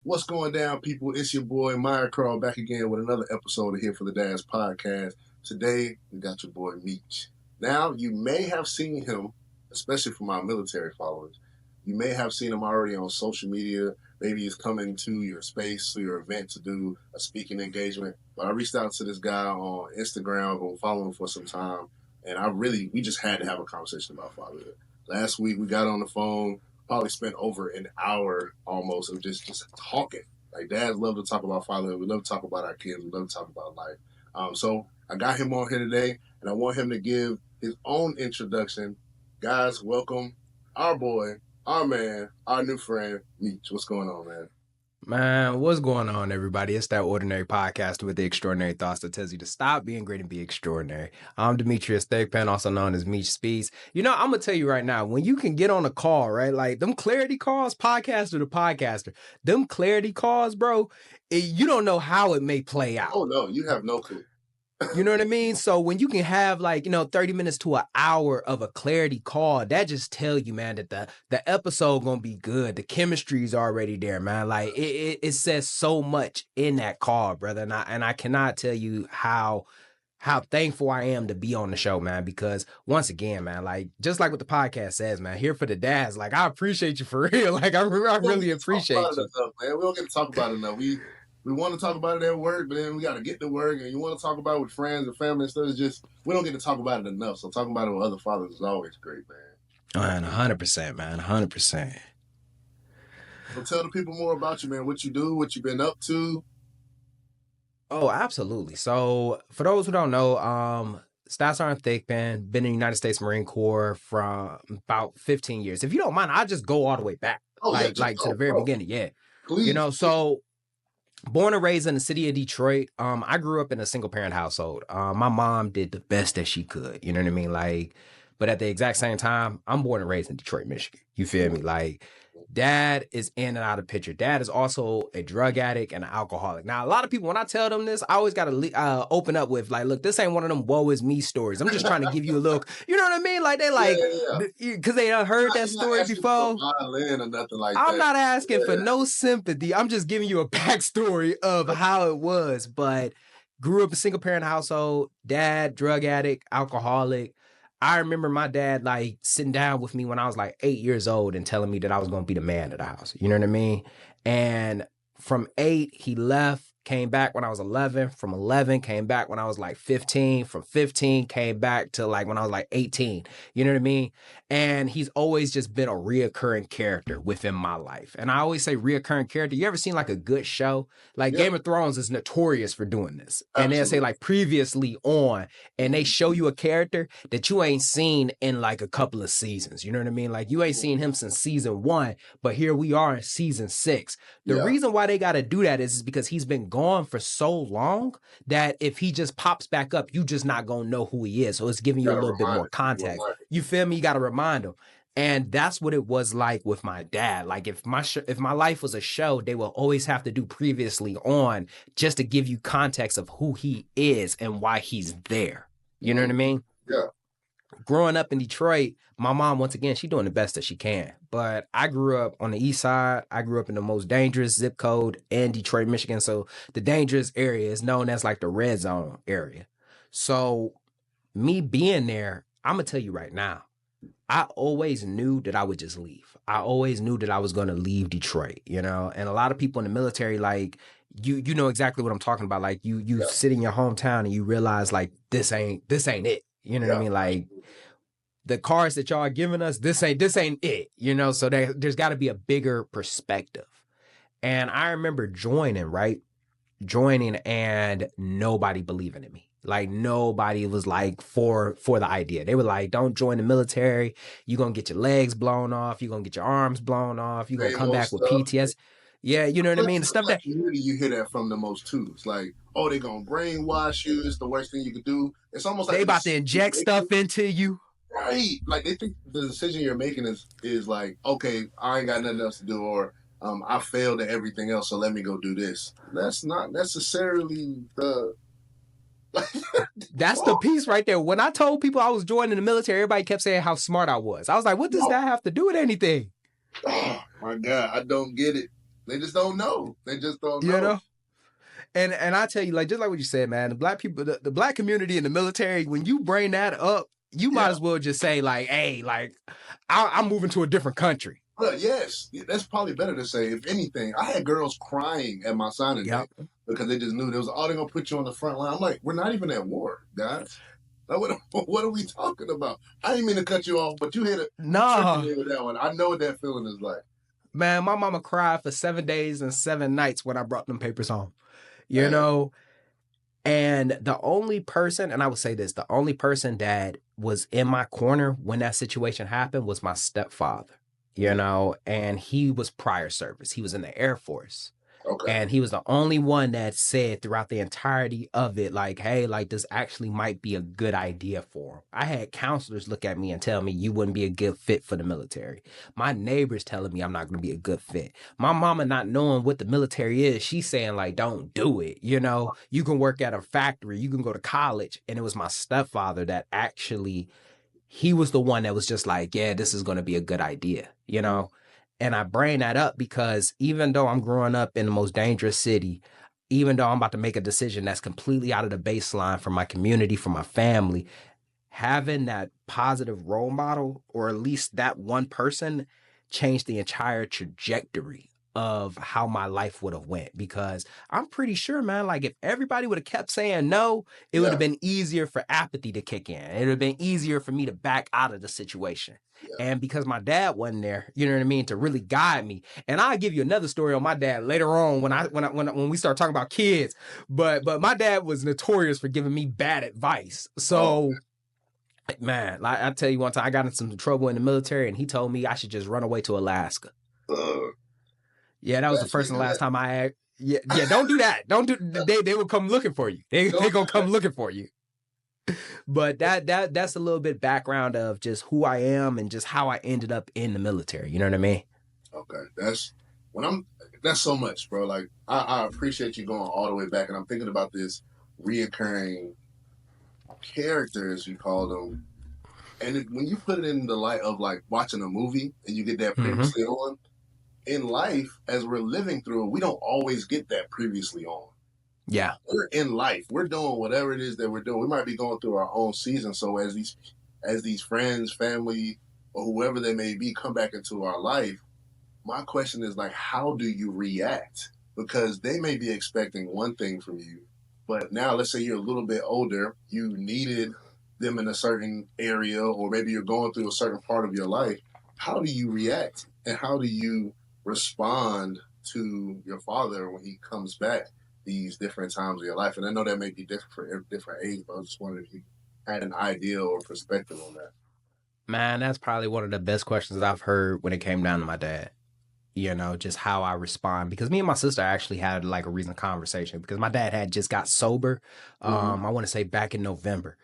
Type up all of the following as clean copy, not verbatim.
What's going down, people? It's your boy, Myer Krah, back again with another episode of Here for the Dads podcast. Today, we got your boy, Meech. Now, you may have seen him, especially from our military followers. You may have seen him already on social media. Maybe he's coming to your space, to your event to do a speaking engagement. But I reached out to this guy on Instagram. I've been following him for some time. And we just had to have a conversation about fatherhood. Last week, we got on the phone. Probably spent over an hour almost of just talking. Like, dads love to talk about fatherhood. We love to talk about our kids. We love to talk about life. So I got him on here today, and I want him to give his own introduction. Guys, welcome our boy, our man, our new friend, Meech. What's going on, man? Man, what's going on, everybody? It's that ordinary podcast with the extraordinary thoughts that tells you to stop being great and be extraordinary. I'm Demetrius Thigpen, also known as Meech Speeds. You know, I'm going to tell you right now, when you can get on a call, right, like them clarity calls, podcaster to podcaster, them clarity calls, bro, you don't know how it may play out. Oh, no, you have no clue. You know what I mean? So when you can have 30 minutes to an hour of a clarity call, that just tell you, man, that the episode gonna be good. The chemistry is already there, man. Like it says so much in that call, brother. And I cannot tell you how thankful I am to be on the show, man, because once again, man, like just like what the podcast says, man, here for the dads, like I appreciate you for real. Like I really appreciate you. Enough, man. We don't get to talk about it enough. We want to talk about it at work, but then we got to get to work, and you want to talk about it with friends and family and stuff. It's just, we don't get to talk about it enough. So talking about it with other fathers is always great, man. 100%, man, 100%. So tell the people more about you, man. What you do, what you've been up to. Oh, absolutely. So for those who don't know, Staff Sergeant Thigpen, been in the United States Marine Corps from about 15 years. If you don't mind, I'll just go all the way back, to the very beginning. Yeah. Please. You know, so born and raised in the city of Detroit, I grew up in a single parent household. My mom did the best that she could, you know what I mean? Like, but at the exact same time, I'm born and raised in Detroit, Michigan. You feel me? Like, dad is in and out of the picture. Dad is also a drug addict and an alcoholic. Now, a lot of people, when I tell them this, I always got to open up with, like, look, this ain't one of them woe is me stories. I'm just trying to give you a little, you know what I mean? Like, they because they done heard that story before. Violin or nothing like I'm not asking for no sympathy. I'm just giving you a backstory of how it was. But grew up in a single parent household, dad, drug addict, alcoholic. I remember my dad like sitting down with me when I was like 8 years old and telling me that I was going to be the man of the house. You know what I mean? And from 8, he left, came back when I was 11. From 11, came back when I was like 15. From 15, came back to like when I was like 18. You know what I mean? And he's always just been a reoccurring character within my life. And I always say reoccurring character. You ever seen like a good show? Like Game of Thrones is notorious for doing this. And they'll say like previously on, and they show you a character that you ain't seen in like a couple of seasons. You know what I mean? Like you ain't seen him since season 1, but here we are in season 6. The reason why they got to do that is because he's been gone for so long that if he just pops back up, you just not going to know who he is. So it's giving you a little bit more context. You feel me? You got to remind him. And that's what it was like with my dad. Like if my life was a show, they will always have to do previously on just to give you context of who he is and why he's there. You know what I mean? Yeah. Growing up in Detroit, my mom, once again, she's doing the best that she can. But I grew up on the east side. I grew up in the most dangerous zip code in Detroit, Michigan. So the dangerous area is known as like the red zone area. So me being there, I'm going to tell you right now, I always knew that I would just leave. I always knew that I was going to leave Detroit, you know? And a lot of people in the military, like, you know exactly what I'm talking about. Like, you sit in your hometown and you realize, like, this ain't it. You know what I mean? Like, the cars that y'all are giving us, this ain't it, you know? So there's got to be a bigger perspective. And I remember joining and nobody believing in me. Like nobody was like for the idea. They were like, don't join the military. You're going to get your legs blown off. You're going to get your arms blown off. You're going to come back with PTSD. Yeah, you know what I mean? The stuff that you hear that from the most too. It's like, oh, they're going to brainwash you. It's the worst thing you could do. It's almost like they about to inject stuff into you. Right. Like they think the decision you're making is like, okay, I ain't got nothing else to do, or I failed at everything else, so let me go do this. That's not necessarily the That's the piece right there. When I told people I was joining the military, everybody kept saying how smart I was. I was like, what does that have to do with anything? Oh, my God. I don't get it. They just don't know. They just don't You know. know? And I tell you, like, just like what you said, man, the black people, the black community in the military, when you bring that up, you might as well just say, like, hey, like, I'm moving to a different country. But yes, that's probably better to say. If anything, I had girls crying at my signing day Yep. because they just knew they was, oh, they're gonna put you on the front line. I'm like, we're not even at war, guys. Like, what are we talking about? I didn't mean to cut you off, but you hit it. No. With that one. I know what that feeling is like. Man, my mama cried for 7 days and 7 nights when I brought them papers home. You Man. know? And the only person, and I would say this, the only person that was in my corner when that situation happened was my stepfather, you know, and he was prior service. He was in the Air Force. Okay. And he was the only one that said throughout the entirety of it, like, hey, like, this actually might be a good idea for him. I had counselors look at me and tell me you wouldn't be a good fit for the military. My neighbors telling me I'm not going to be a good fit. My mama not knowing what the military is, she's saying, like, don't do it. You know, you can work at a factory, you can go to college. And it was my stepfather that actually, he was the one that was just like, yeah, this is going to be a good idea, you know? And I bring that up because even though I'm growing up in the most dangerous city, even though I'm about to make a decision that's completely out of the baseline for my community, for my family, having that positive role model, or at least that one person, changed the entire trajectory of how my life would have went. Because I'm pretty sure, man, like if everybody would have kept saying no, it would have been easier for apathy to kick in. It would have been easier for me to back out of the situation. Yeah. And because my dad wasn't there, you know what I mean, to really guide me. And I'll give you another story on my dad later on when we start talking about kids. But my dad was notorious for giving me bad advice. So man, like I tell you, one time I got in some trouble in the military, and he told me I should just run away to Alaska. Yeah, that was the first and last time I had. Yeah, don't do that. Don't do. They will come looking for you. They gonna come looking for you. But that's a little bit background of just who I am and just how I ended up in the military. You know what I mean? Okay, that's so much, bro. Like I appreciate you going all the way back, and I'm thinking about this reoccurring character, as you call them. And when you put it in the light of like watching a movie and you get that previously on, in life, as we're living through it, we don't always get that previously on. Yeah. We're in life. We're doing whatever it is that we're doing. We might be going through our own season. So as these friends, family, or whoever they may be come back into our life, my question is like, how do you react? Because they may be expecting one thing from you, but now let's say you're a little bit older, you needed them in a certain area, or maybe you're going through a certain part of your life. How do you react? And how do you respond to your father when he comes back these different times of your life? And I know that may be different for every different age, but I was just wondering if you had an idea or perspective on that. Man, that's probably one of the best questions I've heard when it came down to my dad. You know, just how I respond. Because me and my sister actually had like a recent conversation because my dad had just got sober. I want to say back in November.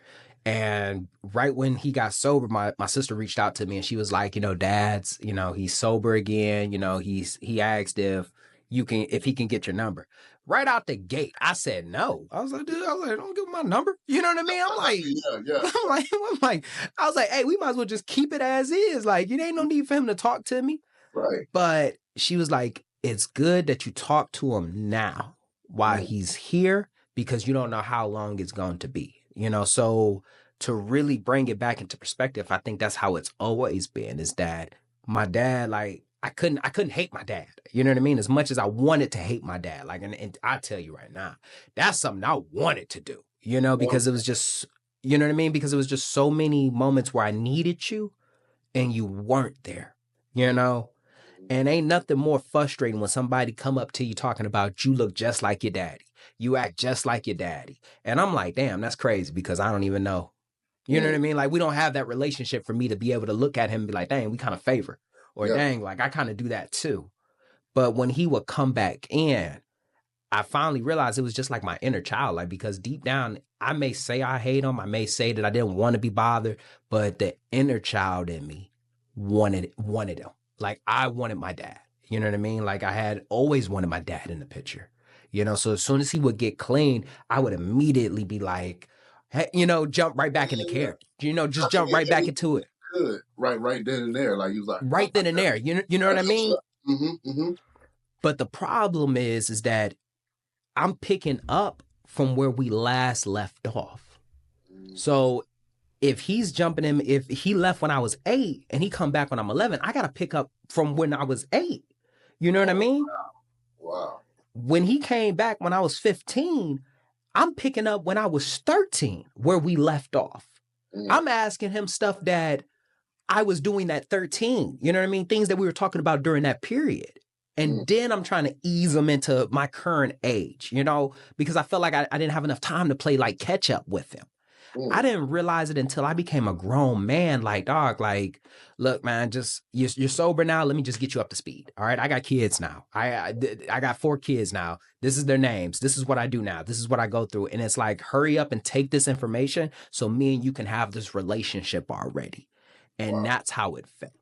And right when he got sober, my sister reached out to me and she was like, you know, Dad's, you know, he's sober again. You know, he asked if he can get your number. Right out the gate, I said no. I was like, dude, don't give him my number. You know what I mean? I'm like, I was like, hey, we might as well just keep it as is. Like, it ain't no need for him to talk to me. Right. But she was like, it's good that you talk to him now while he's here, because you don't know how long it's going to be. You know, so to really bring it back into perspective, I think that's how it's always been, is that my dad, like, I couldn't hate my dad. You know what I mean? As much as I wanted to hate my dad, like, and I tell you right now, that's something I wanted to do, you know, because it was just, you know what I mean? Because it was just so many moments where I needed you and you weren't there, you know? And ain't nothing more frustrating when somebody come up to you talking about you look just like your daddy. You act just like your daddy. And I'm like, damn, that's crazy, because I don't even know. You know what I mean? Like, we don't have that relationship for me to be able to look at him and be like, dang, we kind of favor. Or dang, like, I kind of do that too. But when he would come back in, I finally realized it was just like my inner child. Like, because deep down, I may say I hate him. I may say that I didn't want to be bothered. But the inner child in me wanted him. Like, I wanted my dad. You know what I mean? Like, I had always wanted my dad in the picture. You know, so as soon as he would get clean, I would immediately be like, hey, you know, jump right back in the character. You know, just jump right back into it. Good. Right then and there. Like, you was like, right then and there. You know what I mean? But the problem is that I'm picking up from where we last left off. So if he's jumping in, if he left when I was 8 and he come back when I'm 11, I got to pick up from when I was 8. You know what I mean? Wow. When he came back when I was 15, I'm picking up when I was 13, where we left off. I'm asking him stuff that I was doing at 13. You know what I mean? Things that we were talking about during that period. And then I'm trying to ease him into my current age, you know, because I felt like I didn't have enough time to play like catch up with him. I didn't realize it until I became a grown man. Like, dog, like, look, man, just you're sober now. Let me just get you up to speed. All right, I got kids now. I got 4 kids now. This is their names. This is what I do now. This is what I go through. And it's like, hurry up and take this information so me and you can have this relationship already. And that's how it felt.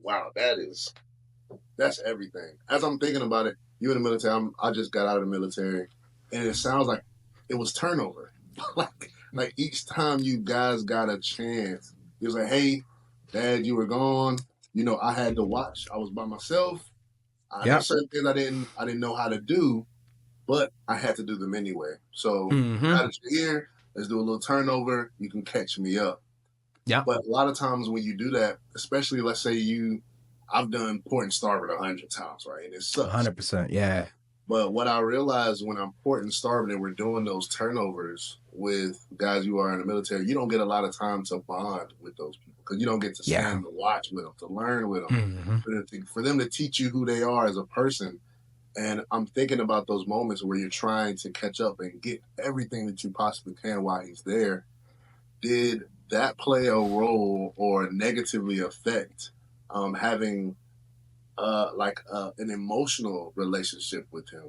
Wow, that's everything. As I'm thinking about it, you in the military, I just got out of the military, and it sounds like it was turnover. like each time you guys got a chance, it was like, hey, Dad, you were gone. You know, I had to watch. I was by myself. I know certain things I didn't know how to do, but I had to do them anyway. So now that you're here, let's do a little turnover. You can catch me up. Yeah. But a lot of times when you do that, especially let's say I've done port and starboard 100 times, right? And it sucks. 100%, yeah. But what I realized when I'm port and starboard and we're doing those turnovers with guys you are in the military, you don't get a lot of time to bond with those people because you don't get to stand to watch with them, to learn with them, for them to teach you who they are as a person. And I'm thinking about those moments where you're trying to catch up and get everything that you possibly can while he's there. Did that play a role or negatively affect having an emotional relationship with him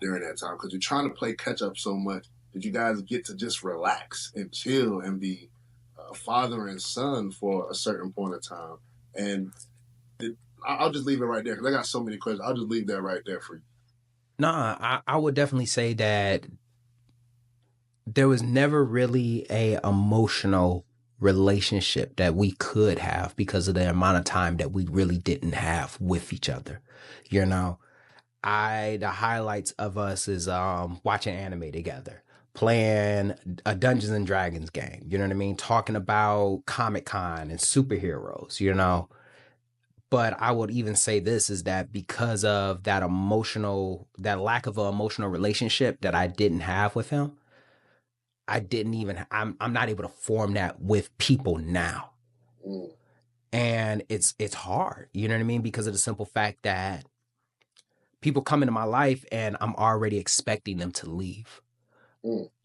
during that time? Because you're trying to play catch up so much. Did you guys get to just relax and chill and be father and son for a certain point of time? And I'll just leave it right there because I got so many questions. I'll just leave that right there for you. Nah, I would definitely say that there was never really a emotional relationship that we could have because of the amount of time that we really didn't have with each other. You know, the highlights of us is watching anime together, playing a Dungeons and Dragons game, you know what I mean? Talking about Comic-Con and superheroes, you know. But I would even say this is that because of that lack of an emotional relationship that I didn't have with him, I'm not able to form that with people now. And it's hard, you know what I mean? Because of the simple fact that people come into my life and I'm already expecting them to leave.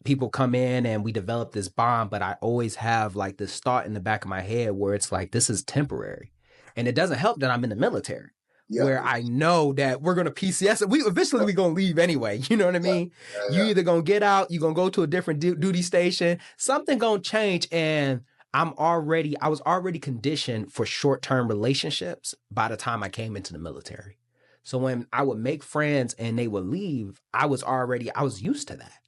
People come in and we develop this bond, but I always have like this thought in the back of my head where it's like, this is temporary. And it doesn't help that I'm in the military. Where I know that we're going to PCS. We're going to leave anyway. You know what I mean? You either going to get out, you're going to go to a different duty station. Something going to change. And I was already conditioned for short-term relationships by the time I came into the military. So when I would make friends and they would leave, I was used to that.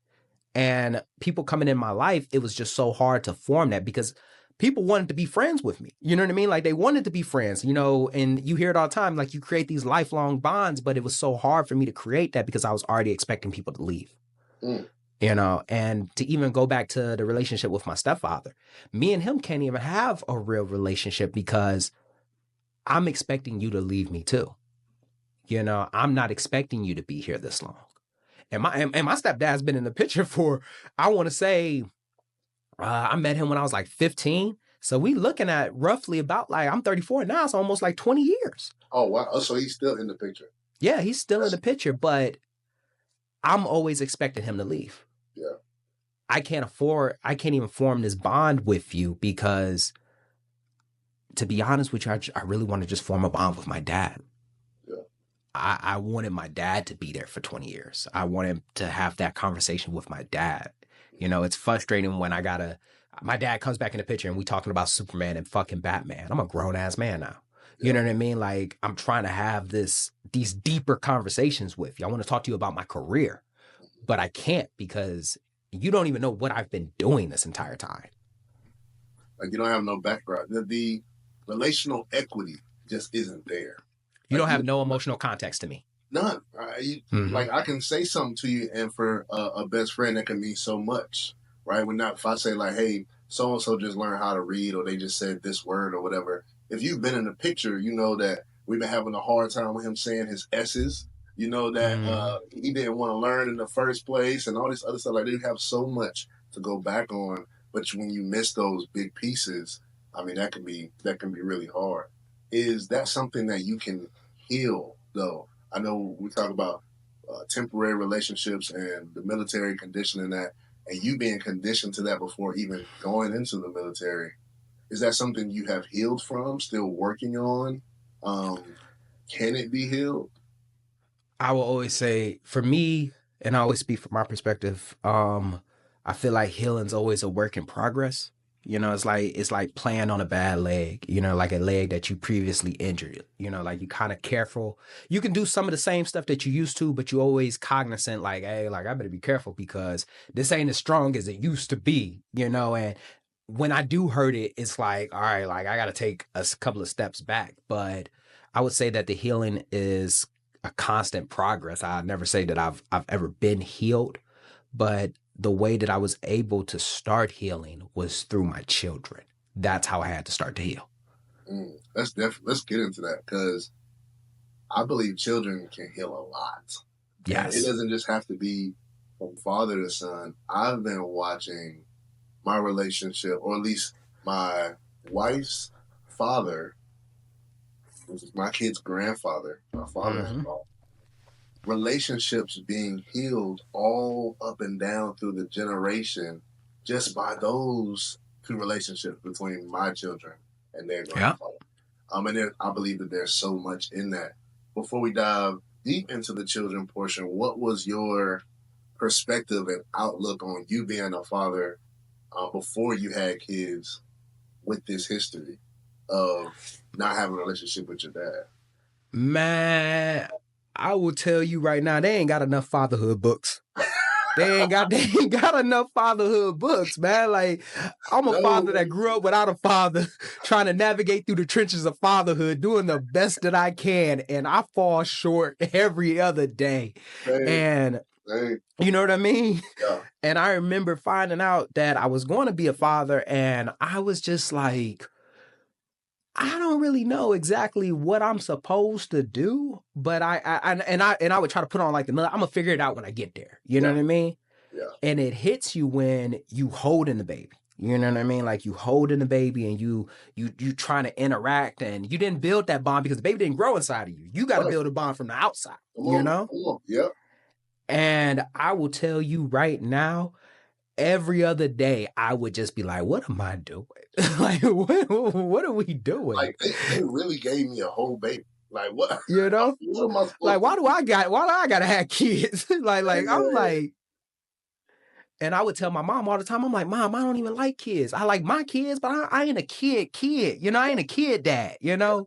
And people coming in my life, it was just so hard to form that because people wanted to be friends with me. You know what I mean? Like they wanted to be friends, you know, and you hear it all the time. Like you create these lifelong bonds, but it was so hard for me to create that because I was already expecting people to leave, you know, and to even go back to the relationship with my stepfather, me and him can't even have a real relationship because I'm expecting you to leave me too. You know, I'm not expecting you to be here this long. And my stepdad's been in the picture for, I want to say, I met him when I was like 15. So we looking at roughly about like, I'm 34 now, so almost like 20 years. Oh, wow. So he's still in the picture. Yeah, he's still in the picture, but I'm always expecting him to leave. Yeah. I can't even form this bond with you because, to be honest with you, I really want to just form a bond with my dad. Yeah. I wanted my dad to be there for 20 years. I wanted to have that conversation with my dad. You know, it's frustrating when my dad comes back in the picture and we talking about Superman and fucking Batman. I'm a grown ass man now. You know what I mean? Like I'm trying to have these deeper conversations with you. I want to talk to you about my career, but I can't because you don't even know what I've been doing this entire time. Like you don't have no background. The relational equity just isn't there. You don't have no emotional context to me. None. Mm-hmm. Like I can say something to you, and for a best friend, that can mean so much, right? When not, if I say like, "Hey, so and so just learned how to read," or they just said this word or whatever. If you've been in the picture, you know that we've been having a hard time with him saying his S's. You know that Mm-hmm. he didn't want to learn in the first place, and all this other stuff. Like they have so much to go back on, but when you miss those big pieces, I mean, that can be really hard. Is that something that you can heal though? I know we talk about temporary relationships and the military conditioning that, and you being conditioned to that before even going into the military. Is that something you have healed from, still working on? Um, can it be healed? I will always say, for me, and I always speak from my perspective, I feel like healing's always a work in progress. It's like playing on a bad leg, like a leg that you previously injured. Like you kind of careful. You can do some of the same stuff that you used to, but you always cognizant, like, hey, like I better be careful because this ain't as strong as it used to be, and when I do hurt it, it's like, all right, like I gotta take a couple of steps back. But I would say that the healing is a constant progress. I never say that I've ever been healed, but the way that I was able to start healing was through my children. That's how I had to start to heal. Let's get into that because I believe children can heal a lot, and it Yes. doesn't just have to be from father to son. I've been watching my relationship, or at least my wife's father, which is my kid's grandfather, my Mm-hmm. father-in-law, relationships being healed all up and down through the generation just by those two relationships between my children and their Yeah. grandfather. I believe that there's so much in that. Before we dive deep into the children portion, what was your perspective and outlook on you being a father before you had kids with this history of not having a relationship with your dad? Man, I will tell you right now, they ain't got enough fatherhood books. They ain't got enough fatherhood books, man. Like, I'm a No, father that grew up without a father, trying to navigate through the trenches of fatherhood, doing the best that I can, and I fall short every other day. same, And same. you know what I mean? Yeah. And I remember finding out that I was going to be a father, and I was just like, I don't really know exactly what I'm supposed to do, but I would try to put on like I'm gonna figure it out when I get there. You know Yeah, what I mean? yeah. And it hits you when you hold in the baby. You know what I mean? Like you hold in the baby and you trying to interact and you didn't build that bond because the baby didn't grow inside of you. You got to Right. build a bond from the outside, Come on, come on. Yep. And I will tell you right now, every other day I would just be like, what am I doing? Like what are we doing? Like they really gave me a whole baby. Like what? You know? What am I Like supposed to do? why do I gotta have kids? like I'm Man, like, and I would tell my mom all the time, I'm like, Mom, I don't even like kids. I like my kids, but I ain't a kid. I ain't a kid dad. yeah.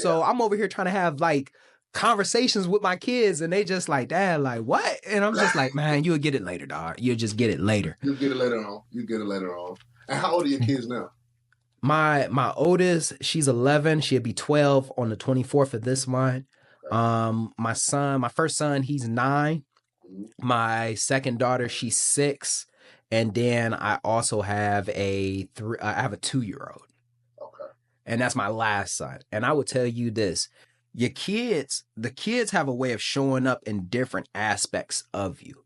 So I'm over here trying to have like conversations with my kids, and they just like, Dad, like what? And I'm just like, man, you'll get it later, dog. You'll just get it later. You get it later on. You get it later on. And how old are your kids now? My oldest, she's 11. She'll be 12 on the 24th of this month. Okay. My first son, he's 9. Mhm. My second daughter, she's 6, and then I also have I have a 2-year-old, Okay. and that's my last son. And I will tell you this: the kids have a way of showing up in different aspects of you.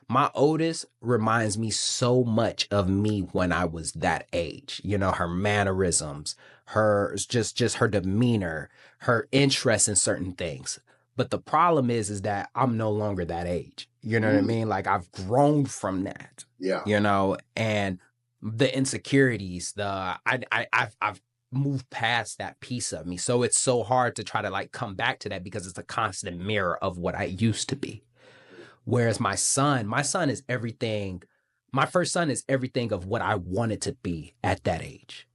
My oldest reminds me so much of me when I was that age. Her mannerisms, her just her demeanor, her interest in certain things. But the problem is that I'm no longer that age. You know what I Mm, mean? Like I've grown from that. yeah. And the insecurities, I've moved past that piece of me. So it's so hard to try to like come back to that because it's a constant mirror of what I used to be. Whereas my son is everything. My first son is everything of what I wanted to be at that age.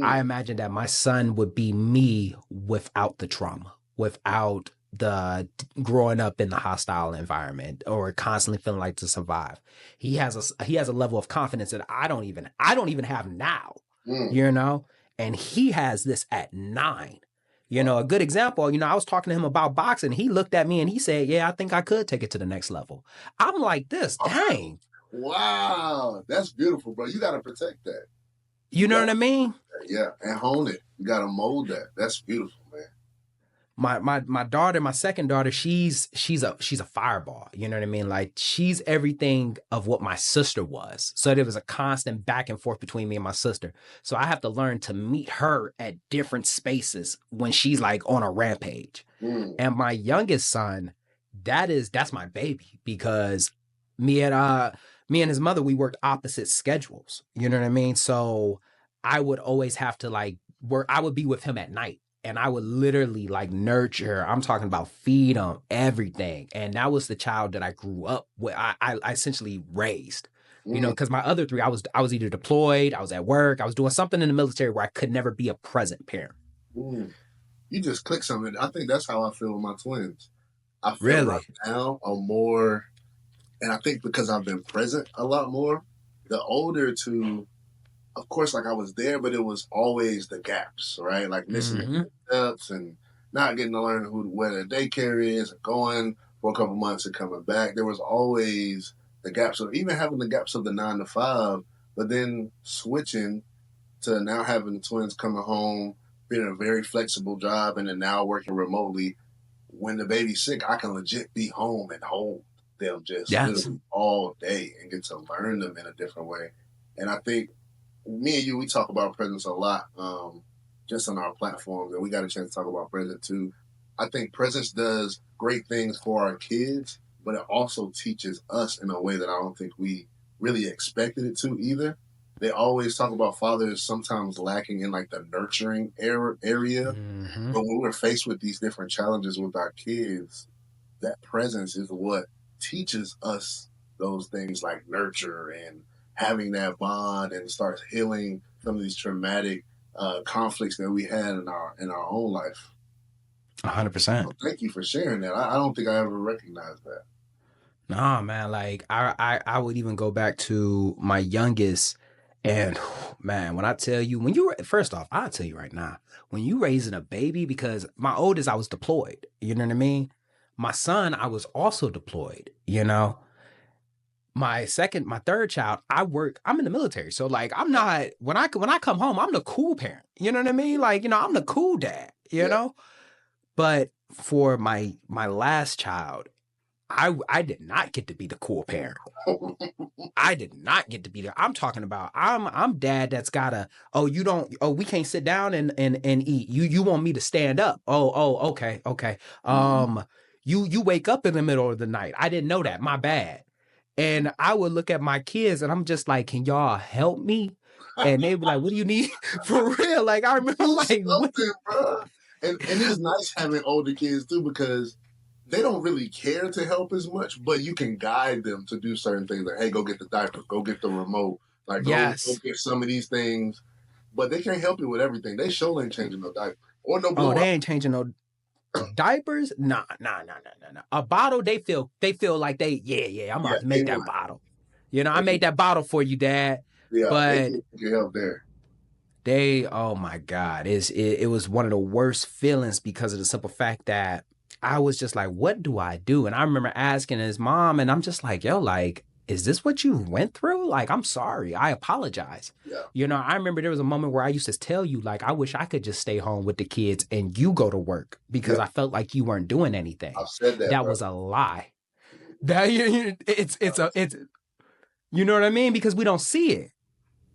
I Mm, imagine that my son would be me without the trauma, without the growing up in the hostile environment or constantly feeling like to survive. He has a level of confidence that I don't even have now, mm, you know? And he has this at 9, You know, a good example, you know, I was talking to him about boxing. He looked at me and he said, yeah, I think I could take it to the next level. I'm like this, dang. Wow. That's beautiful, bro. You got to protect that. You know what I mean? Yeah, and hone it. You got to mold that. That's beautiful, man. My daughter, my second daughter, she's a fireball. You know what I mean? Like she's everything of what my sister was. So there was a constant back and forth between me and my sister. So I have to learn to meet her at different spaces when she's like on a rampage. And my youngest son, that's my baby, because me and his mother, we worked opposite schedules. You know what I mean? So I would always have to like work. I would be with him at night. And I would literally like nurture. I'm talking about feed him, everything. And that was the child that I grew up with. I essentially raised, you know, because my other three, I was either deployed, I was at work, I was doing something in the military where I could never be a present parent. You just clicked something. I think that's how I feel with my twins. I feel Really? right now a more, and I think because I've been present a lot more, the older two, of course, like I was there, but it was always the gaps, right? Like missing the steps and not getting to learn where the daycare is, and going for a couple months and coming back. There was always the gaps of even having the gaps of the 9 to 5, but then switching to now having the twins coming home, being a very flexible job, and then now working remotely. When the baby's sick, I can legit be home and hold them just literally all day and get to learn them in a different way. And I think me and you, we talk about presence a lot, just on our platforms, and we got a chance to talk about presence too. I think presence does great things for our kids, but it also teaches us in a way that I don't think we really expected it to either. They always talk about fathers sometimes lacking in like the nurturing area, but when we're faced with these different challenges with our kids, that presence is what teaches us those things like nurture and having that bond, and starts healing some of these traumatic conflicts that we had in our own life. 100%. So thank you for sharing that. I don't think I ever recognized that. Nah, man. Like I would even go back to my youngest, and man, when I tell you, when you first off, I'll tell you right now, when you raising a baby, because my oldest, I was deployed. You know what I mean? My son, I was also deployed. You know. My third child, I'm in the military. So like, I'm not, when I come home, I'm the cool parent. You know what I mean? Like, you know, I'm the cool dad, you know? But for my last child, I did not get to be the cool parent. I did not get to be there. I'm talking about, I'm dad that's gotta, we can't sit down and eat. You want me to stand up. Okay. You wake up in the middle of the night. I didn't know that. My bad. And I would look at my kids and I'm just like, can y'all help me? And they'd be like, what do you need? For real. Like, I remember like, bro. And it's nice having older kids too, because they don't really care to help as much, but you can guide them to do certain things. Like, hey, go get the diaper, go get the remote, like go get some of these things. But they can't help you with everything. They sure ain't changing no diaper or no blow. Oh, they ain't changing no diapers. Nah. A bottle, they feel like I'm about to make that bottle. You know, I made that bottle for you, Dad. Yeah, but they can help there. Oh my God, it was one of the worst feelings, because of the simple fact that I was just like, what do I do? And I remember asking his mom, and I'm just like, yo, like, is this what you went through? Like, I'm sorry. I apologize. Yeah. You know, I remember there was a moment where I used to tell you, like, I wish I could just stay home with the kids and you go to work, because I felt like you weren't doing anything. I've said that. That was a lie. That it's you know what I mean? Because we don't see it.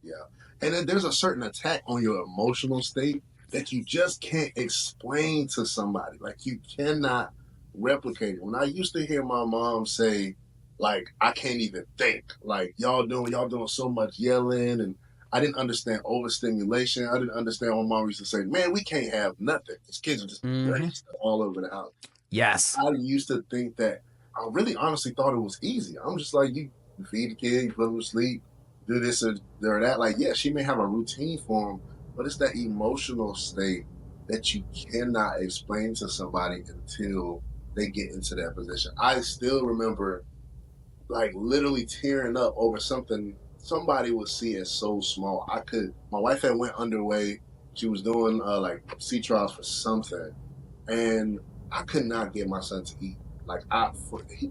Yeah. And then there's a certain attack on your emotional state that you just can't explain to somebody. Like, you cannot replicate it. When I used to hear my mom say, like, I can't even think. Like, y'all doing so much yelling, and I didn't understand overstimulation. I didn't understand when mom used to say, man, we can't have nothing. These kids are just running stuff all over the house. Yes. I used to think that, I really honestly thought it was easy. I'm just like, you feed the kid, you put them to sleep, do this or that. Like, yeah, she may have a routine for them, but it's that emotional state that you cannot explain to somebody until they get into that position. I still remember, like, literally tearing up over something somebody would see as so small. My wife had went underway. She was doing like sea trials for something, and I could not get my son to eat. Like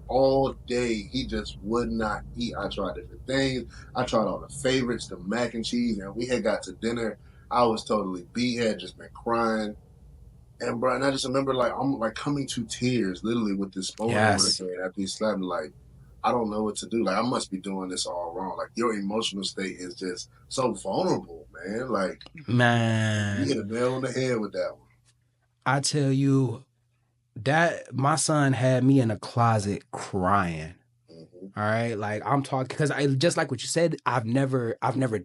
all day, he just would not eat. I tried different things. I tried all the favorites, the mac and cheese, and we had got to dinner. I was totally beat. Had just been crying, and bro, and I just remember like I'm like coming to tears, literally with this spoon in my Yes. hand after he slapped me. Like I don't know what to do. Like I must be doing this all wrong. Like your emotional state is just so vulnerable, man. Like you Man, hit a nail on the head with that one. I tell you, that my son had me in a closet crying. Mm-hmm. All right. Like I'm talking because I just like what you said, I've never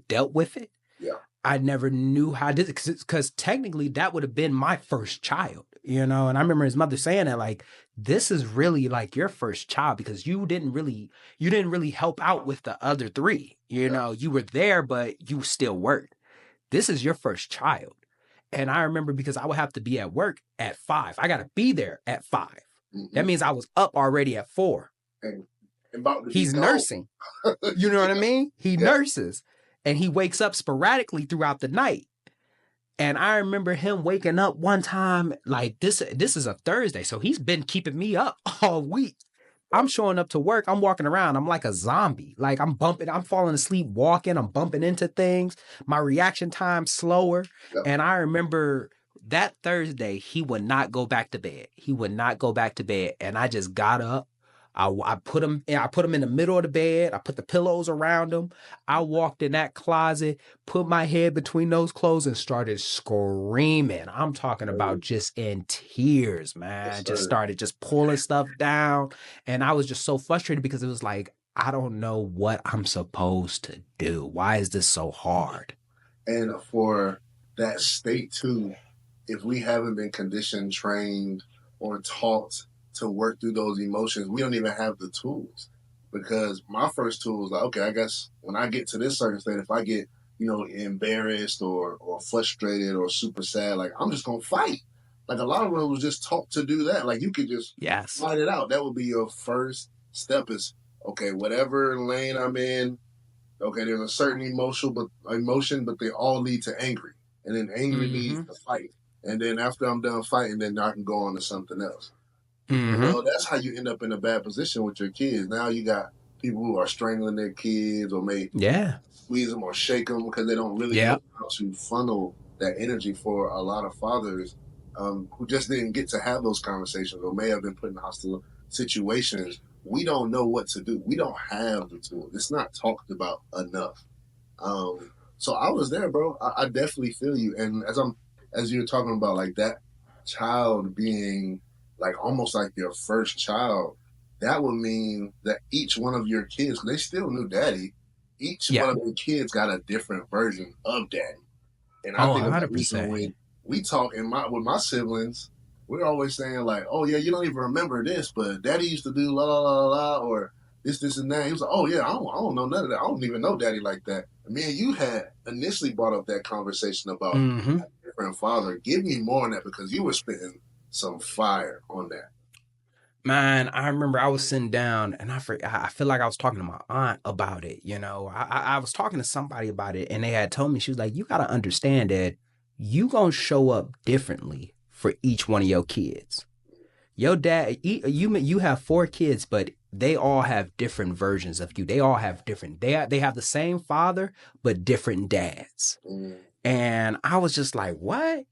dealt with it. Yeah. I never knew how to because technically that would have been my first child, you know. And I remember his mother saying that, like, this is really like your first child because you didn't really help out with the other three. You Yeah. know, you were there, but you still worked. This is your first child. And I remember because I would have to be at work at 5. I gotta be there at 5. Mm-hmm. That means I was up already at 4. And about to be He's gone. nursing. You know what I mean? He Yeah. nurses. And he wakes up sporadically throughout the night. And I remember him waking up one time, like this is a Thursday. So he's been keeping me up all week. I'm showing up to work. I'm walking around. I'm like a zombie. Like I'm falling asleep walking. I'm bumping into things. My reaction time slower. Yeah. And I remember that Thursday, he would not go back to bed. He would not go back to bed. And I just got up. I put him in the middle of the bed. I put the pillows around him. I walked in that closet, put my head between those clothes and started screaming. I'm talking about just in tears, man. Yes, Just sir. started just pulling stuff down. And I was just so frustrated because it was like, I don't know what I'm supposed to do. Why is this so hard? And for that state too, if we haven't been conditioned, trained, or taught to work through those emotions, we don't even have the tools. Because my first tool was like, okay, I guess when I get to this certain state, if I get, embarrassed or frustrated or super sad, like I'm just gonna fight. Like a lot of us was just taught to do that. Like you could just fight it out. That would be your first step is, okay, whatever lane I'm in, okay, there's a certain emotion, but they all lead to angry. And then angry leads to fight. And then after I'm done fighting, then I can go on to something else. Well, that's how you end up in a bad position with your kids. Now you got people who are strangling their kids or may squeeze them or shake them because they don't really know how to funnel that energy for a lot of fathers who just didn't get to have those conversations or may have been put in hostile situations. We don't know what to do. We don't have the tools. It's not talked about enough. So I was there, bro. I definitely feel you. And as you're talking about like that child being like almost like your first child, that would mean that each one of your kids, they still knew daddy, each one of your kids got a different version of daddy. And I think about when we talk with my siblings, we're always saying like, oh yeah, you don't even remember this, but daddy used to do la la la la or this and that. He was like, oh yeah, I don't know none of that. I don't even know daddy like that. And me and you had initially brought up that conversation about a different father. Give me more on that because you were spitting some fire on that. Man, I remember I was sitting down and I feel like I was talking to my aunt about it. You know, I was talking to somebody about it and they had told me, she was like, you got to understand that you going to show up differently for each one of your kids. Your dad, you have 4 kids, but they all have different versions of you. They all have different, they have the same father, but different dads. And I was just like, what?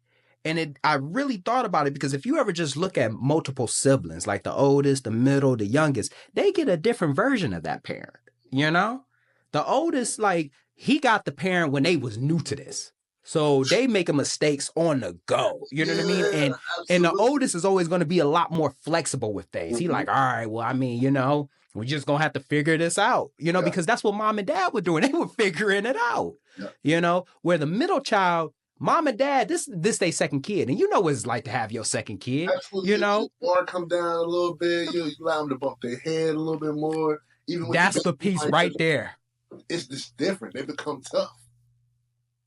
And I really thought about it because if you ever just look at multiple siblings, like the oldest, the middle, the youngest, they get a different version of that parent, you know? The oldest, like, he got the parent when they was new to this. So they making mistakes on the go. You know what I mean? And the oldest is always going to be a lot more flexible with things. He like, all right, well, I mean, we're just going to have to figure this out, because that's what mom and dad were doing. They were figuring it out, where the middle child, mom and dad, this their second kid. And you know what it's like to have your second kid, Bar come down a little bit. You allow them to bump their head a little bit more. Even that's the piece right there. It's just different. They become tough.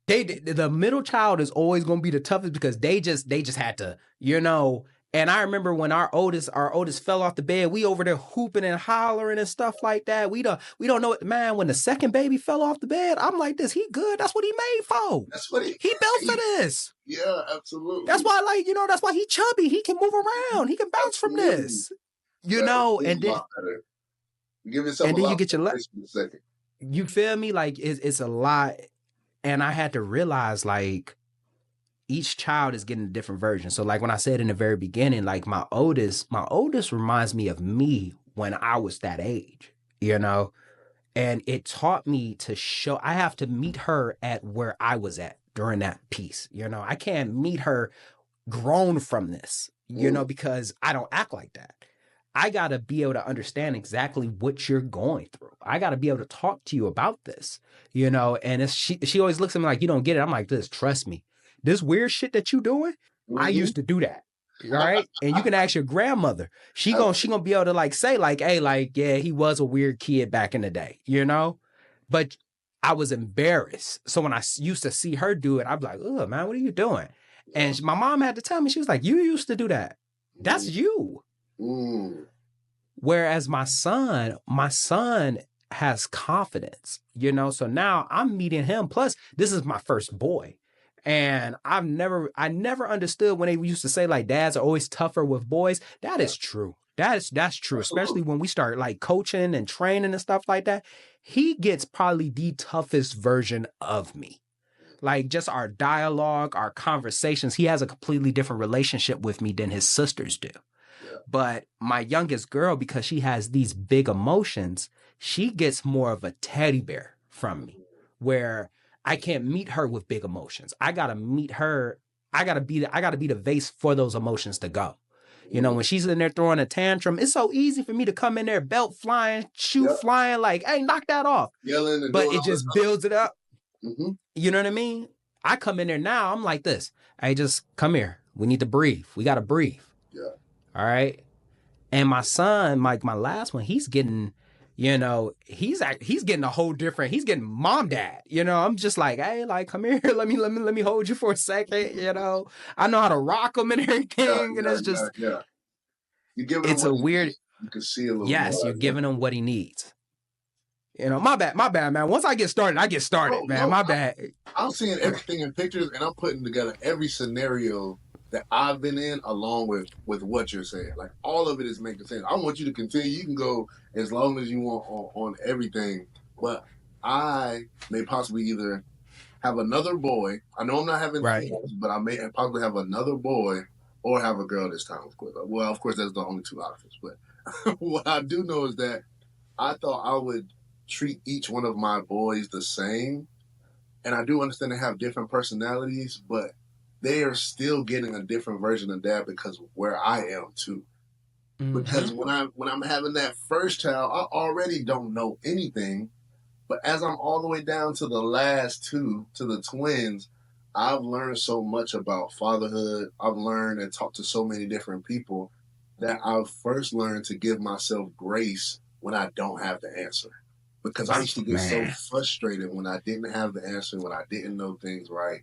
The middle child is always going to be the toughest because they just had to, And I remember when our oldest fell off the bed, we over there hooping and hollering and stuff like that. We don't know it, man. When the second baby fell off the bed, I'm like, this, he good. That's what he made for. That's what He built for this. Yeah, absolutely. That's why, like, that's why he chubby. He can move around. He can bounce from this. And then you give yourself and a then lot you get your for a second. You feel me? Like it's a lot. And I had to realize, like, each child is getting a different version. So like when I said in the very beginning, like my oldest reminds me of me when I was that age, and it taught me to show, I have to meet her at where I was at during that piece. I can't meet her grown from this, because I don't act like that. I got to be able to understand exactly what you're going through. I got to be able to talk to you about this, and she always looks at me like, you don't get it. I'm like, this, trust me. This weird shit that you doing, I used to do that. All right. And you can ask your grandmother. She gonna be able to like say like, hey, like, yeah, he was a weird kid back in the day, But I was embarrassed. So when I used to see her do it, I'd be like, oh man, what are you doing? And my mom had to tell me, she was like, you used to do that. That's you. Whereas my son has confidence, so now I'm meeting him. Plus, this is my first boy. And I never understood when they used to say like dads are always tougher with boys. That is true. That's true. Especially when we start like coaching and training and stuff like that. He gets probably the toughest version of me. Like just our dialogue, our conversations. He has a completely different relationship with me than his sisters do. But my youngest girl, because she has these big emotions, she gets more of a teddy bear from me, where I can't meet her with big emotions. I gotta meet her. I gotta be the vase for those emotions to go. When she's in there throwing a tantrum, it's so easy for me to come in there, belt flying, shoe flying, like, hey, knock that off. Yelling, but it just builds it up. Mm-hmm. You know what I mean? I come in there now, I'm like this. Hey, just come here. We need to breathe. We gotta breathe. Yeah. All right. And my son, like my last one, he's getting. He's getting a whole different. He's getting mom dad. I'm just like, hey, like, come here, let me hold you for a second. I know how to rock him and everything, and it's just, You give it's a weird. You can see a little. Yes, you're giving him what he needs. My bad, man. Once I get started, man. My bad. I'm seeing everything in pictures, and I'm putting together every scenario that I've been in, along with what you're saying. Like all of it is making sense. I want you to continue. You can go as long as you want on everything, but I may possibly either have another boy. I know I'm not having twins, but I may possibly have another boy or have a girl this time. Of course, well, of course, that's the only two options. But what I do know is that I thought I would treat each one of my boys the same, and I do understand they have different personalities, but they are still getting a different version of dad because of where I am too. Mm-hmm. Because when I'm having that first child, I already don't know anything. But as I'm all the way down to the last two, to the twins, I've learned so much about fatherhood. I've learned and talked to so many different people that I've first learned to give myself grace when I don't have the answer. Because I used to get so frustrated when I didn't have the answer, when I didn't know things right,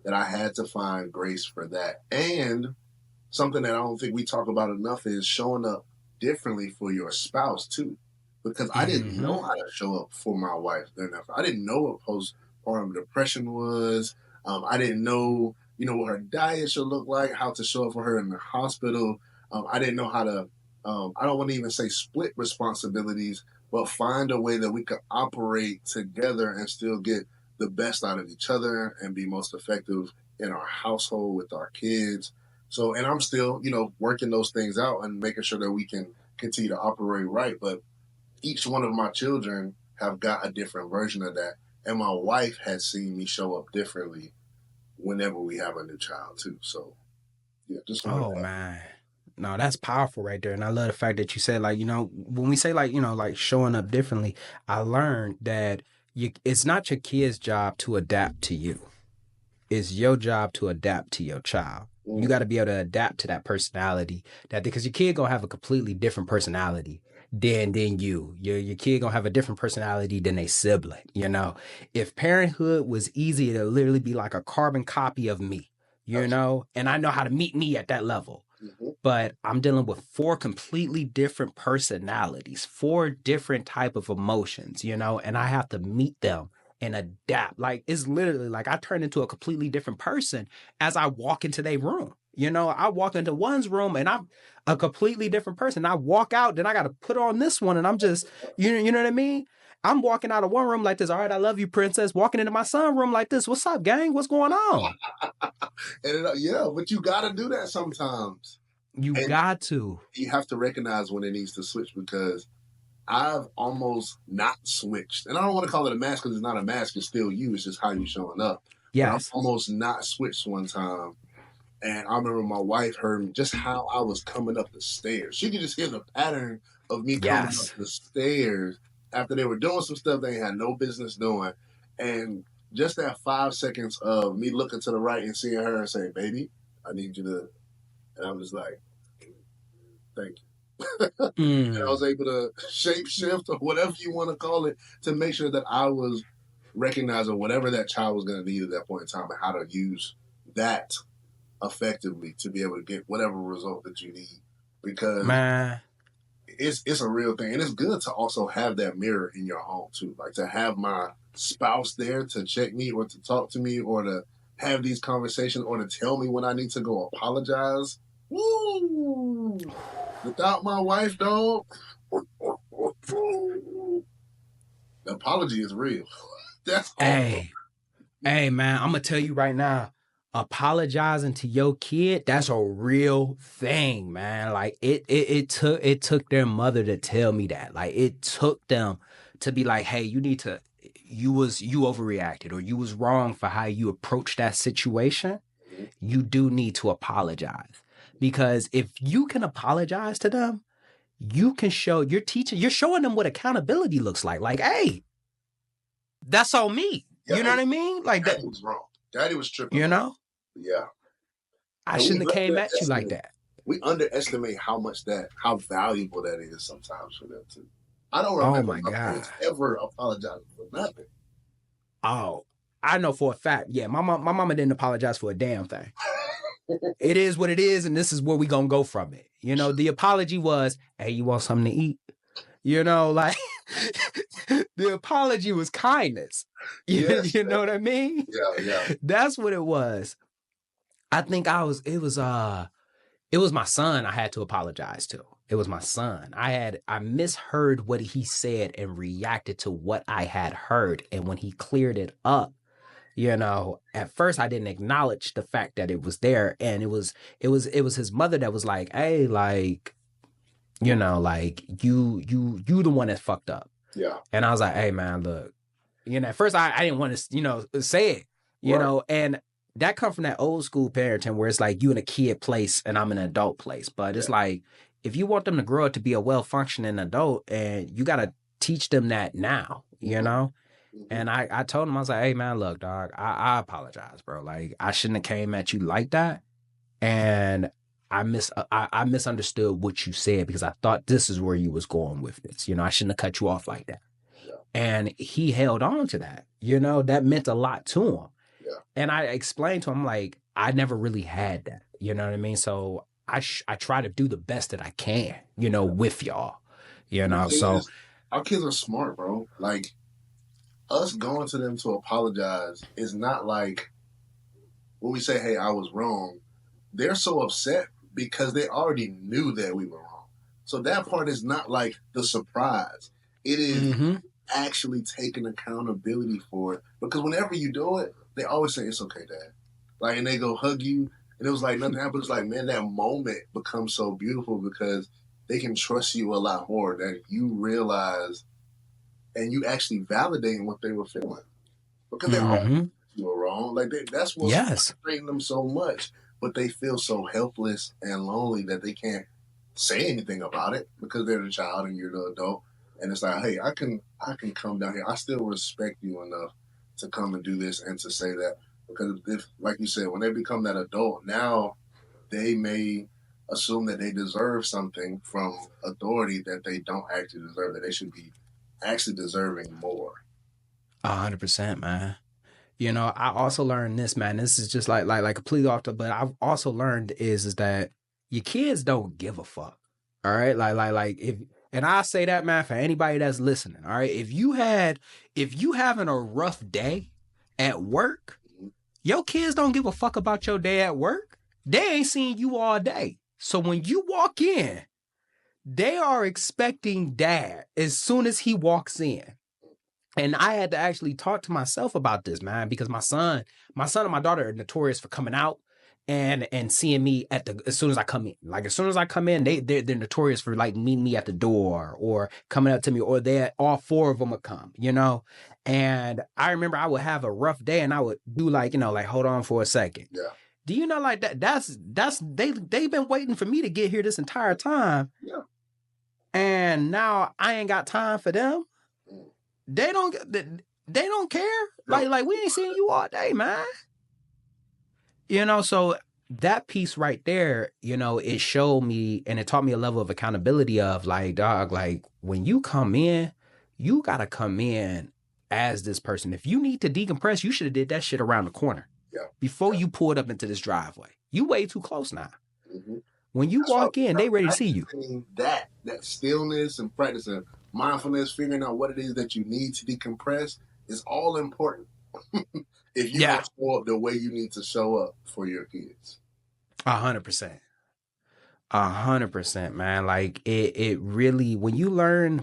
that I had to find grace for that. And something that I don't think we talk about enough is showing up differently for your spouse too. Because I didn't know how to show up for my wife then. I didn't know what postpartum depression was. I didn't know, what her diet should look like, how to show up for her in the hospital. I didn't know how to, I don't want to even say split responsibilities, but find a way that we could operate together and still get the best out of each other and be most effective in our household with our kids. So, and I'm still, working those things out and making sure that we can continue to operate right. But each one of my children have got a different version of that. And my wife has seen me show up differently whenever we have a new child too. So, yeah, just man. No, that's powerful right there. And I love the fact that you said, like, when we say like, like showing up differently, I learned that it's not your kid's job to adapt to you. It's your job to adapt to your child. You got to be able to adapt to that personality, because your kid gonna have a completely different personality than you. Your kid gonna have a different personality than a sibling. If parenthood was easy, it'll literally be like a carbon copy of me. And I know how to meet me at that level. but I'm dealing with 4 completely different personalities, 4 different type of emotions, you know, and I have to meet them and adapt. Like, it's literally like I turn into a completely different person as I walk into their room. You know, I walk into one's room and I'm a completely different person. I walk out, then I got to put on this one, and I'm just, you know what I mean? I'm walking out of one room like this. All right, I love you, princess. Walking into my son room like this. What's up, gang? What's going on? Yeah, but you got to do that sometimes. You And got to. you have to recognize when it needs to switch, because I've almost not switched. And I don't want to call it a mask, because it's not a mask. It's still you. It's just how you're showing up. But I've Yes. almost not switched one time. And I remember my wife heard just how I was coming up the stairs. She could just hear the pattern of me coming up Yes. the stairs after they were doing some stuff they had no business doing. And just that 5 seconds of me looking to the right and seeing her and saying, baby, I need you to. And I'm just like, thank you. And I was able to shape shift, or whatever you want to call it, to make sure that I was recognizing whatever that child was going to need at that point in time, and how to use that effectively to be able to get whatever result that you need. Because Man, it's a real thing. And it's good to also have that mirror in your home too. Like, to have my spouse there to check me, or to talk to me, or to have these conversations, or to tell me when I need to go apologize. Woo! Without my wife, dog, the apology is real. That's all. hey, man, I'm gonna tell you right now, apologizing to your kid, that's a real thing, man. Like, it took their mother to tell me that. Like, it took them to be like, hey, you overreacted, or you was wrong for how you approached that situation. You do need to apologize. Because if you can apologize to them, you can show you're showing them what accountability looks like. Like, hey, that's on me. Yeah, You know what I mean? Like that. Daddy was wrong. Daddy was tripping. You know, Yeah. I shouldn't have came at you like that. We underestimate how valuable that is sometimes for them too. I don't Oh remember my my God. parents ever apologizing for nothing. Oh, I know for a fact. Yeah, my mama didn't apologize for a damn thing. It is what it is, and this is where we gonna go from it. You know, the apology was, hey, you want something to eat? You know, like the apology was kindness. Yes. You know what I mean? Yeah. That's what it was. I think it was my son I had to apologize to. It was my son. I misheard what he said and reacted to what I had heard. And when he cleared it up, you know, at first I didn't acknowledge the fact that it was there. And it was his mother that was like, hey, like, you know, like you the one that fucked up. Yeah. And I was like, hey man, look, you know, at first I didn't want to, you know, say it, you know, and that come from that old school parenting where it's like you in a kid place and I'm in an adult place. But it's like, if you want them to grow up to be a well-functioning adult, and you got to teach them that now, you know? And I told him, I was like, hey man, look, dog, I apologize, bro. Like, I shouldn't have came at you like that. And I misunderstood what you said, because I thought this is where you was going with this. You know, I shouldn't have cut you off like that. Yeah. And he held on to that. You know, that meant a lot to him. Yeah. And I explained to him, like, I never really had that. You know what I mean? So I try to do the best that I can, you know, with y'all. You know, so our kids are smart, bro. Like, us going to them to apologize is not like when we say, hey, I was wrong. They're so upset because they already knew that we were wrong. So that part is not like the surprise. It is actually taking accountability for it. Because whenever you do it, they always say, it's okay, Dad. Like, and they go hug you, and it was like nothing happened. It's like, man, that moment becomes so beautiful because they can trust you a lot more, that you realize and you actually validating what they were feeling. Because they all you were wrong. Like, that's what's frustrating them so much. But they feel so helpless and lonely that they can't say anything about it because they're the child and you're the adult. And it's like, hey, I can come down here. I still respect you enough to come and do this and to say that. Because if, like you said, when they become that adult, now they may assume that they deserve something from authority that they don't actually deserve, that they should be actually deserving more. 100%, man. You know, I also learned this, man. This is just like completely off the, but I've also learned is that your kids don't give a fuck. All right. Like if, and I say that, man, for anybody that's listening. All right. If you having a rough day at work, your kids don't give a fuck about your day at work. They ain't seen you all day. So when you walk in, they are expecting dad as soon as he walks in. And I had to actually talk to myself about this, man, because my son and my daughter are notorious for coming out and seeing me as soon as I come in. Like as soon as I come in, they're notorious for like meeting me at the door or coming up to me, or all four of them would come, you know. And I remember I would have a rough day and I would do like, you know, like hold on for a second. Yeah. Do you know like that's they've been waiting for me to get here this entire time. Yeah. And now I ain't got time for them. They don't care. Like we ain't seen you all day, man. You know, so that piece right there, you know, it showed me and it taught me a level of accountability of like, dog, like when you come in, you gotta come in as this person. If you need to decompress, you should have did that shit around the corner. Yeah. Before you pulled up into this driveway. You way too close now. Mm-hmm. When you walk in, they ready to see you. That stillness and practicing mindfulness, figuring out what it is that you need to decompress is all important. If you don't show up the way you need to show up for your kids. 100%. 100%, man. Like it really, when you learn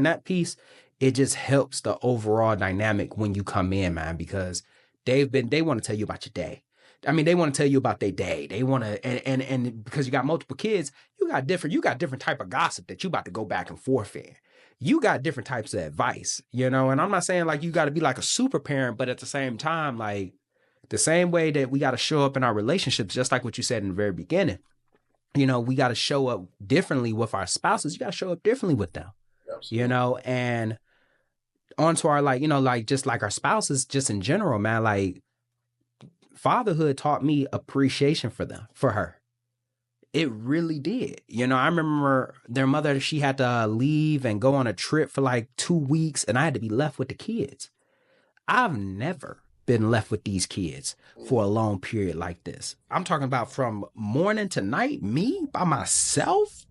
that piece, it just helps the overall dynamic when you come in, man, because they want to tell you about your day. I mean, they want to tell you about their day. They want to, and because you got multiple kids, you got different type of gossip that you about to go back and forth in. You got different types of advice, you know, and I'm not saying like you got to be like a super parent, but at the same time, like the same way that we got to show up in our relationships, just like what you said in the very beginning, you know, we got to show up differently with our spouses. You got to show up differently with them, Absolutely. You know, and onto our, like, you know, like just like our spouses, just in general, man, like fatherhood taught me appreciation for her. It really did. You know, I remember their mother, she had to leave and go on a trip for like 2 weeks and I had to be left with the kids. I've never been left with these kids for a long period like this. I'm talking about from morning to night, me by myself.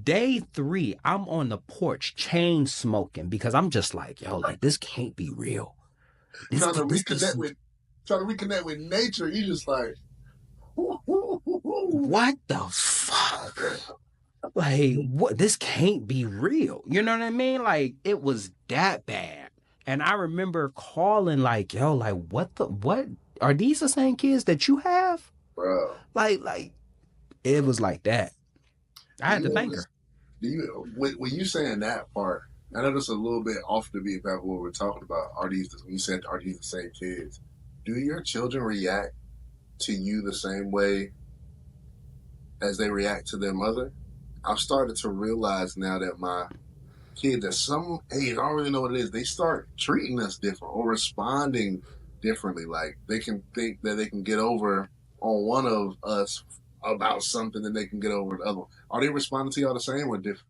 Day 3, I'm on the porch chain smoking because I'm just like, yo, like this can't be real. Trying to reconnect with nature. You just like, what the fuck? Like, what? This can't be real. You know what I mean? Like, it was that bad. And I remember calling like, yo, like, what are these the same kids that you have? Bro. Like, it was like that. I had to thank her. When you saying that part, I know this a little bit off the beat about what we're talking about. Are these the same kids? Do your children react to you the same way as they react to their mother? I've started to realize now that my kids at some age, I don't really know what it is, they start treating us different or responding differently. Like they can think that they can get over on one of us about something that they can get over the other. Are they responding to y'all the same or different?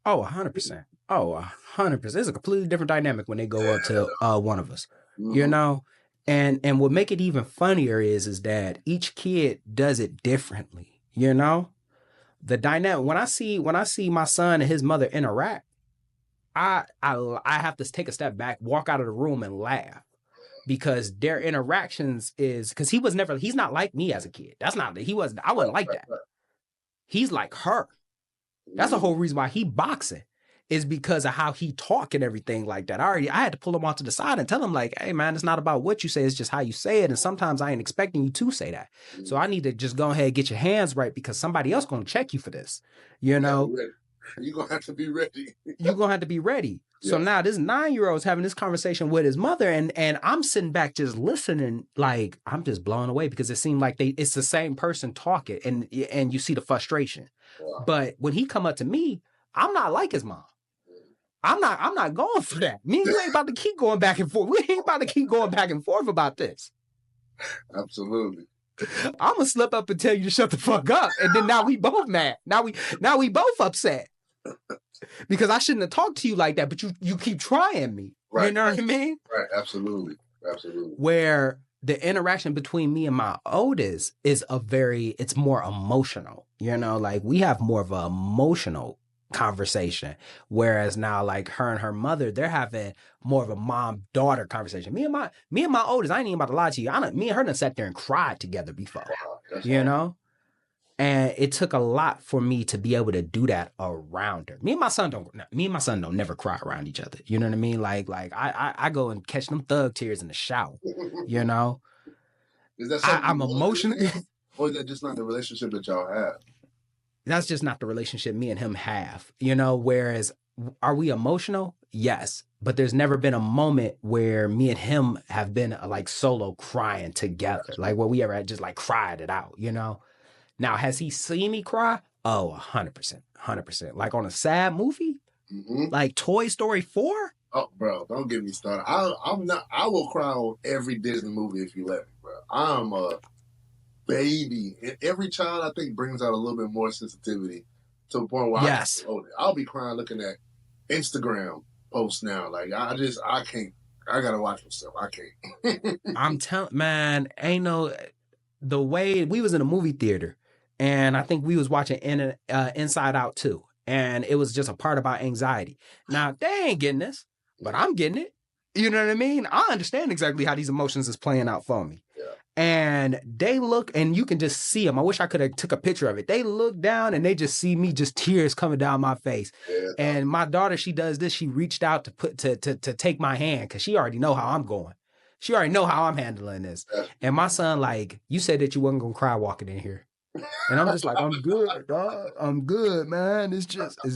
Oh, 100%. Oh, 100%. It's a completely different dynamic when they go up to one of us, you know? And what make it even funnier is that each kid does it differently, you know? The dynamic, when I see my son and his mother interact, I have to take a step back, walk out of the room and laugh. Because their interactions because he's not like me as a kid. I wasn't like that. He's like her. That's the whole reason why he boxing is because of how he talk and everything like that. I had to pull him onto the side and tell him like, hey man, it's not about what you say, it's just how you say it. And sometimes I ain't expecting you to say that. So I need to just go ahead and get your hands right because somebody else gonna check you for this. You know? You're gonna have to be ready. You're gonna have to be ready. So now this 9-year-old is having this conversation with his mother and I'm sitting back just listening, like I'm just blown away because it seemed like it's the same person talking and you see the frustration. Wow. But when he come up to me, I'm not like his mom. I'm not going for that. Me and you ain't about to keep going back and forth. We ain't about to keep going back and forth about this. Absolutely. I'm gonna slip up and tell you to shut the fuck up. And then now we both mad. Now we both upset. Because I shouldn't have talked to you like that, but you keep trying me. Right. You know what I mean? Right. Absolutely. Where the interaction between me and my oldest is it's more emotional, like we have more of an emotional conversation. Whereas now, like her and her mother, they're having more of a mom-daughter conversation. Me and my oldest, I ain't even about to lie to you. Me and her done sat there and cried together before, you know? And it took a lot for me to be able to do that around her. Me and my son don't never cry around each other. You know what I mean? Like I go and catch them thug tears in the shower, you know? Is that something I'm emotional. Or is that just not the relationship that y'all have? That's just not the relationship me and him have, whereas are we emotional? Yes. But there's never been a moment where me and him have been like solo crying together. Like where we ever had just like cried it out, Now, has he seen me cry? Oh, 100%. 100%. Like on a sad movie? Mm-hmm. Like Toy Story 4? Oh, bro, don't get me started. I will cry on every Disney movie if you let me, bro. I'm a baby. And every child, I think, brings out a little bit more sensitivity to the point where Yes. I'll be crying looking at Instagram posts now. Like, I can't. I got to watch myself. I can't. I'm telling, man, the way we was in a movie theater and I think we was watching Inside Out 2. And it was just a part about anxiety. Now, they ain't getting this, but I'm getting it. You know what I mean? I understand exactly how these emotions is playing out for me. Yeah. And they look, and you can just see them. I wish I could have took a picture of it. They look down and they just see me, just tears coming down my face. Yeah. And my daughter, she does this. She reached out to take my hand because she already know how I'm going. She already know how I'm handling this. And my son, like, you said that you wasn't going to cry walking in here. And I'm just like, I'm good, dog. I'm good, man. It's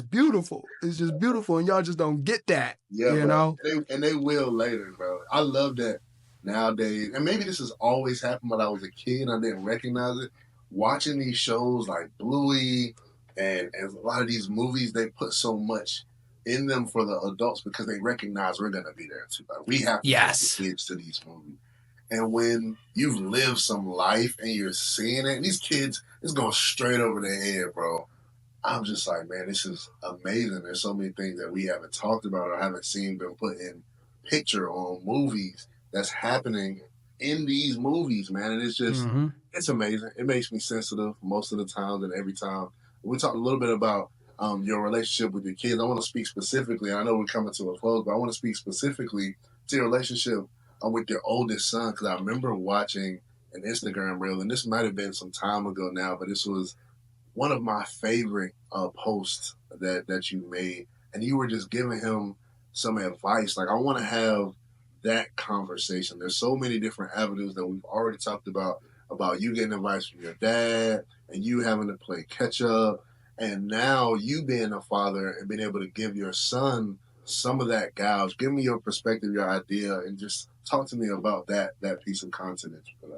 beautiful. It's just beautiful. And y'all just don't get that, know? And they will later, bro. I love that nowadays. And maybe this has always happened when I was a kid and I didn't recognize it. Watching these shows like Bluey and a lot of these movies, they put so much in them for the adults because they recognize we're going to be there too. Like, we have to take the kids to these movies. And when you've lived some life and you're seeing it, and these kids, it's going straight over their head, bro. I'm just like, man, this is amazing. There's so many things that we haven't talked about or haven't seen been put in picture on movies that's happening in these movies, man. And it's just, it's amazing. It makes me sensitive most of the time and every time. We talked a little bit about your relationship with your kids. I want to speak specifically. I know we're coming to a close, but I want to speak specifically to your relationship with your oldest son, because I remember watching an Instagram reel, and this might have been some time ago now, but this was one of my favorite posts that you made, and you were just giving him some advice. Like, I want to have that conversation. There's so many different avenues that we've already talked about you getting advice from your dad and you having to play catch up, and now you being a father and being able to give your son some of that gouge. Give me your perspective, your idea, and just talk to me about that piece of content that you put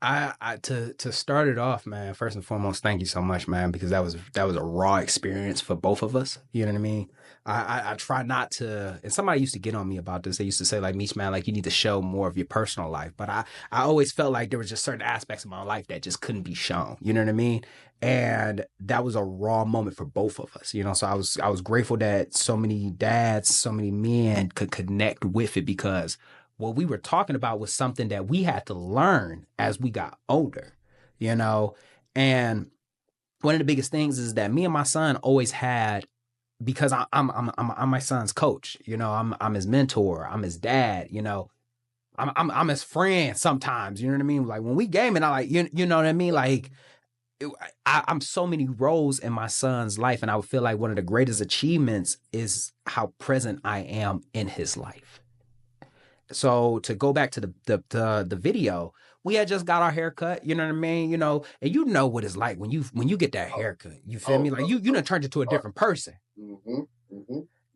out. To start it off, man, first and foremost, thank you so much, man, because that was a raw experience for both of us. You know what I mean? I try not to, and somebody used to get on me about this. They used to say, like, Meech, man, like, you need to show more of your personal life. But I always felt like there was just certain aspects of my life that just couldn't be shown. You know what I mean? And that was a raw moment for both of us, So I was grateful that so many dads, so many men could connect with it, because what we were talking about was something that we had to learn as we got older, And one of the biggest things is that me and my son always had, because I'm my son's coach, I'm his mentor, I'm his dad, I'm his friend sometimes, you know what I mean? Like, when we gaming, I like, you know what I mean? Like, I'm so many roles in my son's life, and I would feel like one of the greatest achievements is how present I am in his life. So to go back to the video, we had just got our haircut, you know what I mean? And you know what it's like when you get that haircut. You feel me? Like you done turned into a different person.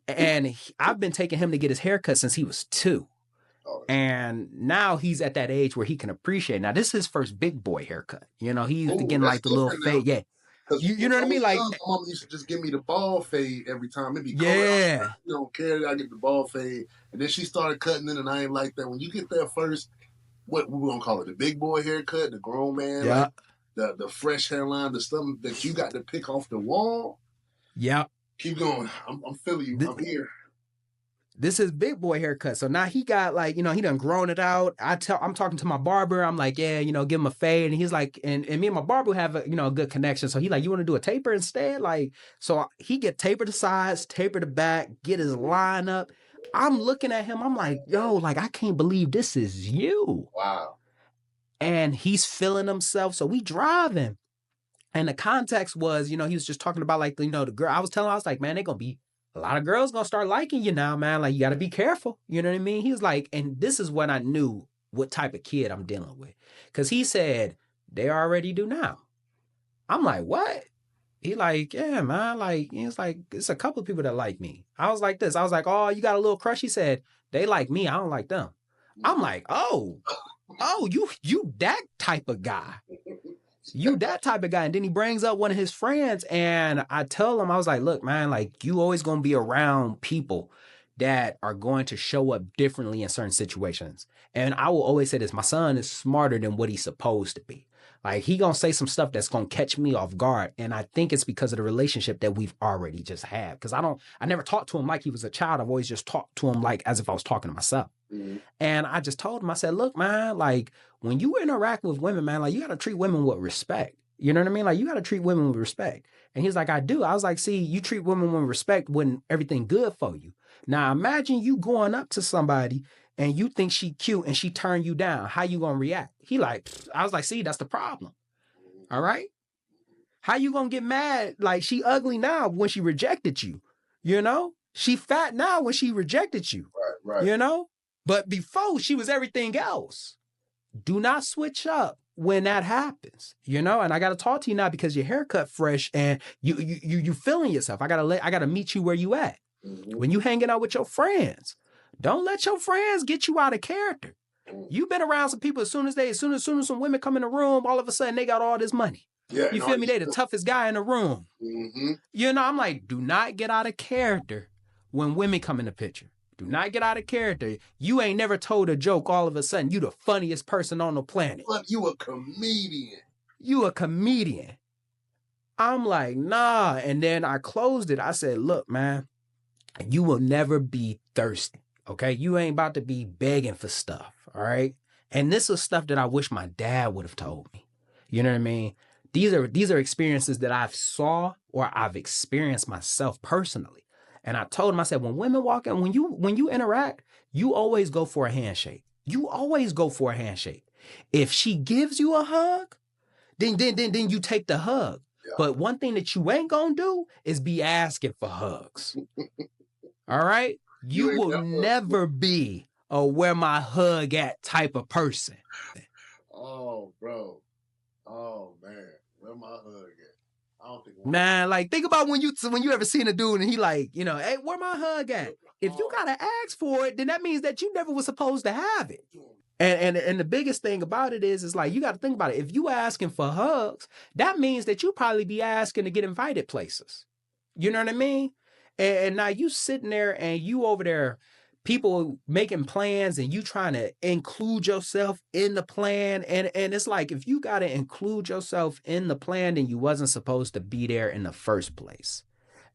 And I've been taking him to get his haircut since he was 2. And now he's at that age where he can appreciate. Now, this is his first big boy haircut. He's getting like the little fade. Yeah. You know what I mean? Like, my mom used to just give me the ball fade every time. It'd be cold. Yeah. You don't care that I get the ball fade. And then she started cutting it, and I ain't like that. When you get that first, what we gonna call it, the big boy haircut, the grown man, like the fresh hairline, the stuff that you got to pick off the wall. Yeah. Keep going. I'm feeling you. I'm here. this is big boy haircut. So now he got like, he done grown it out. I'm talking to my barber. I'm like, yeah, give him a fade. And he's like, and me and my barber have a, a good connection. So he like, you want to do a taper instead? Like, so he get taper the sides, taper the back, get his line up. I'm looking at him. I'm like, yo, like, I can't believe this is you. Wow. And he's feeling himself. So we driving. And the context was, he was just talking about like, the girl. I was like, man, they're going to be a lot of girls going to start liking you now, man. Like, you got to be careful. You know what I mean? He was like, and this is when I knew what type of kid I'm dealing with. Because he said, they already do now. I'm like, what? He like, yeah, man. Like, he was like, it's a couple of people that like me. I was like this. I was like, oh, you got a little crush? He said, they like me. I don't like them. I'm like, oh, you that type of guy. You that type of guy. And then he brings up one of his friends, and I tell him, I was like, look, man, like, you always going to be around people that are going to show up differently in certain situations. And I will always say this, my son is smarter than what he's supposed to be. Like, he going to say some stuff that's going to catch me off guard. And I think it's because of the relationship that we've already just had. Because I never talked to him like he was a child. I've always just talked to him like as if I was talking to myself. Mm-hmm. And I just told him, I said, look, man, like, when you interact with women, man, like, you got to treat women with respect. You know what I mean? Like, you got to treat women with respect. And he's like, I do. I was like, see, you treat women with respect when everything good for you. Now, imagine you going up to somebody and you think she cute and she turn you down. How you going to react? I was like, see, that's the problem. All right. How you going to get mad? Like, she ugly now when she rejected you, she fat now when she rejected you, right. But before she was everything else. Do not switch up when that happens, and I got to talk to you now because your haircut fresh and you feeling yourself. I got to meet you where you at. Mm-hmm. When you hanging out with your friends, don't let your friends get you out of character. Mm-hmm. You've been around some people as soon as some women come in the room, all of a sudden they got all this money. Yeah, you feel me? They the toughest guy in the room. Mm-hmm. I'm like, do not get out of character when women come in the picture. Do not get out of character. You ain't never told a joke. All of a sudden, you the funniest person on the planet. But you a comedian. You a comedian. I'm like, nah. And then I closed it. I said, look, man, you will never be thirsty. Okay? You ain't about to be begging for stuff. All right? And this is stuff that I wish my dad would have told me. You know what I mean? These are experiences that I've saw or I've experienced myself personally. And I told him, I said, when women walk in, when you interact, you always go for a handshake. You always go for a handshake. If she gives you a hug, then you take the hug. Yeah. But one thing that you ain't gonna do is be asking for hugs. All right? You will never be a where my hug at type of person. Oh, bro. Oh, man. Where my hug at? I don't think. Man, like, think about when you ever seen a dude and he like, hey, where my hug at? If you gotta ask for it, then that means that you never was supposed to have it. And the biggest thing about it is like, you got to think about it. If you asking for hugs, that means that you probably be asking to get invited places. You know what I mean? And now you sitting there and you over there, people making plans and you trying to include yourself in the plan. And it's like, if you got to include yourself in the plan, then you wasn't supposed to be there in the first place.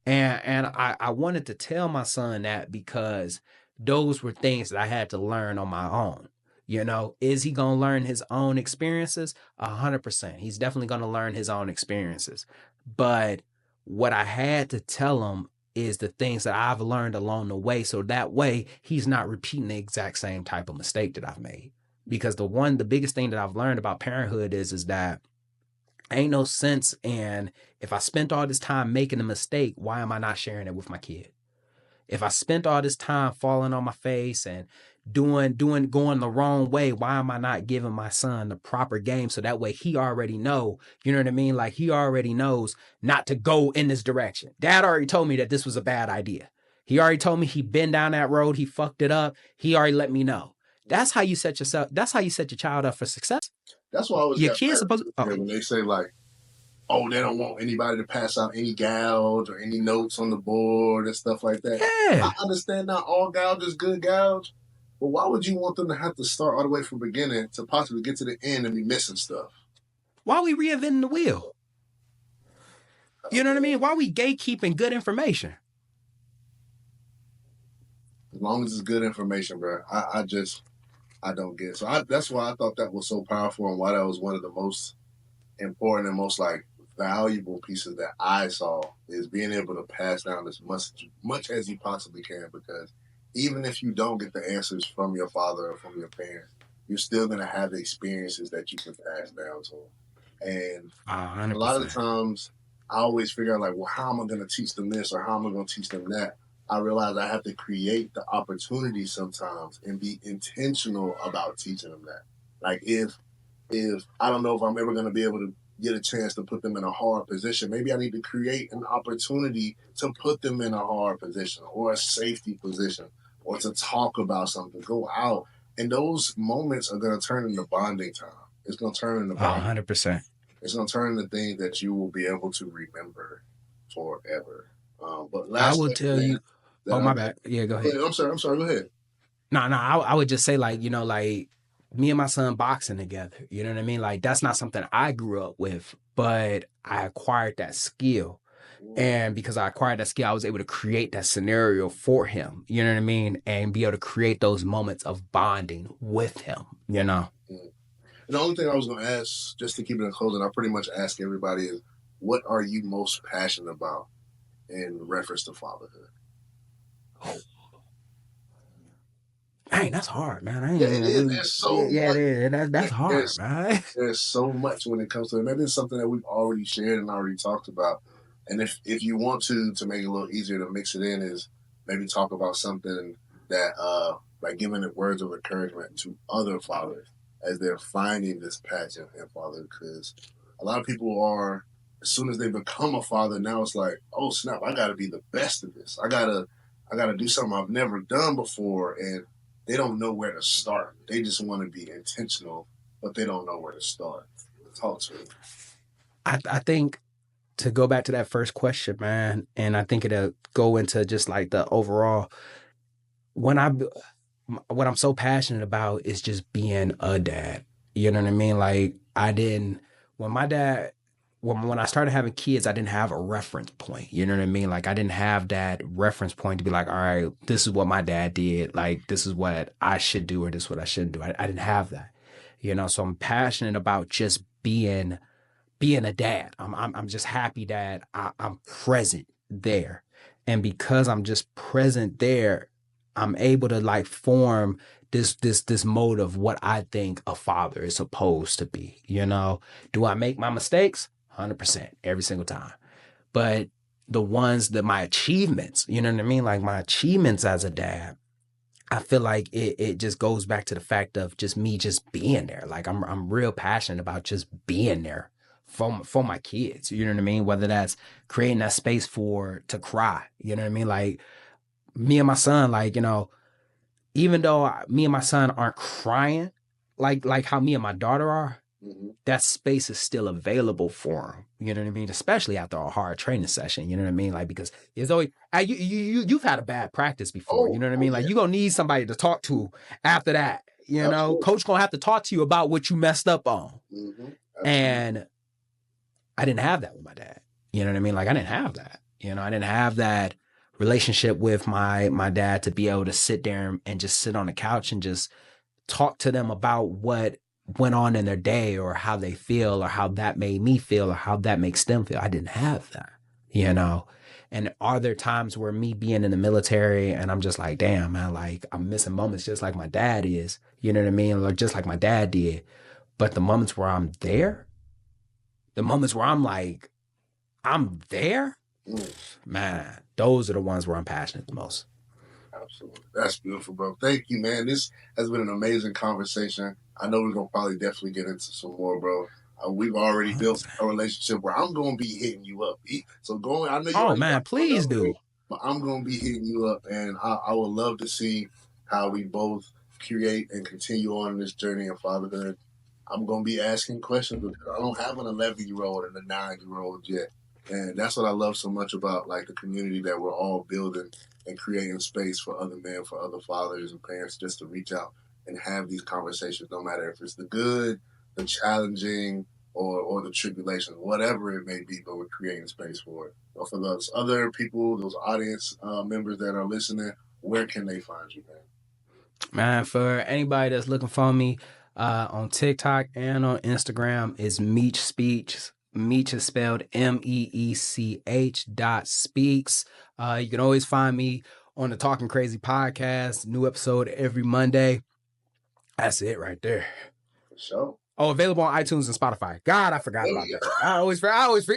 And I wanted to tell my son that because those were things that I had to learn on my own. Is he going to learn his own experiences? 100%. He's definitely going to learn his own experiences. But what I had to tell him is the things that I've learned along the way. So that way he's not repeating the exact same type of mistake that I've made. Because the biggest thing that I've learned about parenthood is that ain't no sense in, if I spent all this time making a mistake, why am I not sharing it with my kid? If I spent all this time falling on my face and going the wrong way, why am I not giving my son the proper game so that way he already know, you know what I mean? Like, he already knows not to go in this direction. Dad already told me that this was a bad idea. He already told me he'd been down that road. He fucked it up. He already let me know. That's how you set your child up for success. That's why I was your kid's supposed to, when they say like, oh, they don't want anybody to pass out any gouge or any notes on the board and stuff like that. Yeah. I understand not all gouge is good gouge, but why would you want them to have to start all the way from the beginning to possibly get to the end and be missing stuff? Why are we reinventing the wheel? You know what I mean? Why are we gatekeeping good information? As long as it's good information, bro. I don't get it. So that's why I thought that was so powerful and why that was one of the most important and most like valuable pieces that I saw is being able to pass down as much as you possibly can, because even if you don't get the answers from your father or from your parents, you're still gonna have the experiences that you can pass down to them. And a lot of the 100%. times I always figure out like, well, how am I gonna teach them this or how am I gonna teach them that? I realize I have to create the opportunity sometimes and be intentional about teaching them that. Like if I don't know if I'm ever going to be able to get a chance to put them in a hard position, maybe I need to create an opportunity to put them in a hard position or a safety position or to talk about something, go out. And those moments are going to turn into bonding time. It's going to turn into bonding. 100%. It's going to turn into things that you will be able to remember forever. But I last will thing, tell man, you. that Oh, I my think. bad. Yeah, go Go ahead. ahead. I'm sorry. Go ahead. No, I would just say like, like me and my son boxing together. You know what I mean? Like that's not something I grew up with, but I acquired that skill. And because I acquired that skill, I was able to create that scenario for him. You know what I mean? And be able to create those moments of bonding with him, you know? And the only thing I was going to ask, just to keep it in closing, I pretty much ask everybody is, what are you most passionate about in reference to fatherhood? Dang, that's hard, man. I Yeah, it ain't is. really, There's so yeah, it much. is. That's hard, There's man. there's so much when it comes to it. Maybe it's something that we've already shared and already talked about. And if you want to make it a little easier to mix it in, is maybe talk about something that like giving it words of encouragement to other fathers as they're finding this passion in fatherhood. Because a lot of people are, as soon as they become a father, now it's like, oh snap, I got to be the best of this. I gotta do something I've never done before, and they don't know where to start. They just want to be intentional, but they don't know where to start. Talk to me. I think to go back to that first question, man, and I think it'll go into just like the overall, when I what I'm so passionate about is just being a dad. You know what I mean? Like I didn't when my dad when I started having kids, I didn't have a reference point. You know what I mean? Like I didn't have that reference point to be like, all right, this is what my dad did. Like this is what I should do or this is what I shouldn't do. I didn't have that. You know, so I'm passionate about just being a dad. I'm just happy that I'm present there. And because I'm just present there, I'm able to like form this mode of what I think a father is supposed to be. You know, do I make my mistakes? 100% every single time. But the ones that my achievements, you know what I mean? Like my achievements as a dad, I feel like it just goes back to the fact of just me just being there. Like I'm real passionate about just being there for my kids. You know what I mean? Whether that's creating that space for to cry. You know what I mean? Like me and my son, like, even though me and my son aren't crying like how me and my daughter are, Mm-hmm. that space is still available for them. You know what I mean? Especially after a hard training session. You know what I mean? Like because it's always you've had a bad practice before. You know what I Oh mean? Like yeah, you're gonna need somebody to talk to after that. You know, absolutely. coach gonna have to talk to you about what you messed up on. Mm-hmm. Absolutely. And I didn't have that with my dad. You know what I mean? Like I didn't have that. I didn't have that relationship with my dad to be able to sit there and just sit on the couch and just talk to them about what went on in their day or how they feel or how that made me feel or how that makes them feel. I didn't have that, you know? And are there times where me being in the military and I'm just like, damn, man, like I'm missing moments just like my dad is, you know what I mean? Like just like my dad did. But the moments where I'm there, the moments where I'm like, I'm there, Mm, man, those are the ones where I'm passionate the most. absolutely. That's beautiful, bro. Thank you, man. This has been an amazing conversation. I know we're gonna probably definitely get into some more, bro. We've already built a relationship where I'm gonna be hitting you up. So going, I know you Oh already got man, my please number, do. but I'm gonna be hitting you up, and I would love to see how we both create and continue on this journey of fatherhood. I'm gonna be asking questions because I don't have an 11-year-old and a 9-year-old yet, and that's what I love so much about like the community that we're all building and creating space for other men, for other fathers and parents, just to reach out and have these conversations, no matter if it's the good, the challenging, or the tribulation, whatever it may be, but we're creating space for it. But for those other people, those audience members that are listening, where can they find you, man? Man, for anybody that's looking for me on TikTok and on Instagram, is Meech Speech. Meech is spelled MEECH .speaks. You can always find me on the Talking Crazy podcast. New episode every Monday. That's it right there. For sure. Oh, available on iTunes and Spotify. God, I forgot about that. I always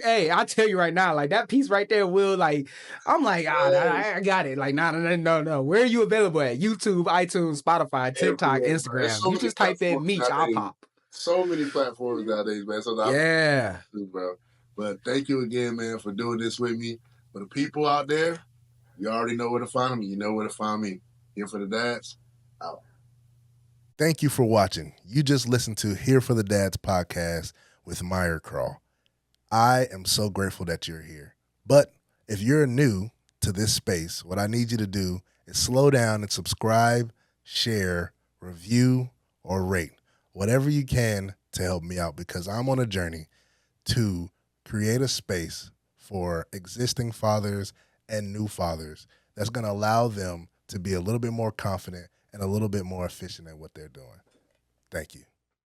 hey, I tell you right now, like that piece right there will like, I'm like, I got it. Like, no. Where are you available at? YouTube, iTunes, Spotify, TikTok, Everywhere, Instagram. so You just type in Meech, I'll pop. So many platforms nowadays, man. So yeah. Bro. But thank you again, man, for doing this with me. For the people out there, you already know where to find me. You know where to find me. Here for the Dads, out. Thank you for watching. You just listened to Here for the Dads podcast with Myer Krah. I am so grateful that you're here. But if you're new to this space, what I need you to do is slow down and subscribe, share, review, or rate. Whatever you can to help me out, because I'm on a journey to create a space for existing fathers and new fathers that's going to allow them to be a little bit more confident and a little bit more efficient at what they're doing. Thank you.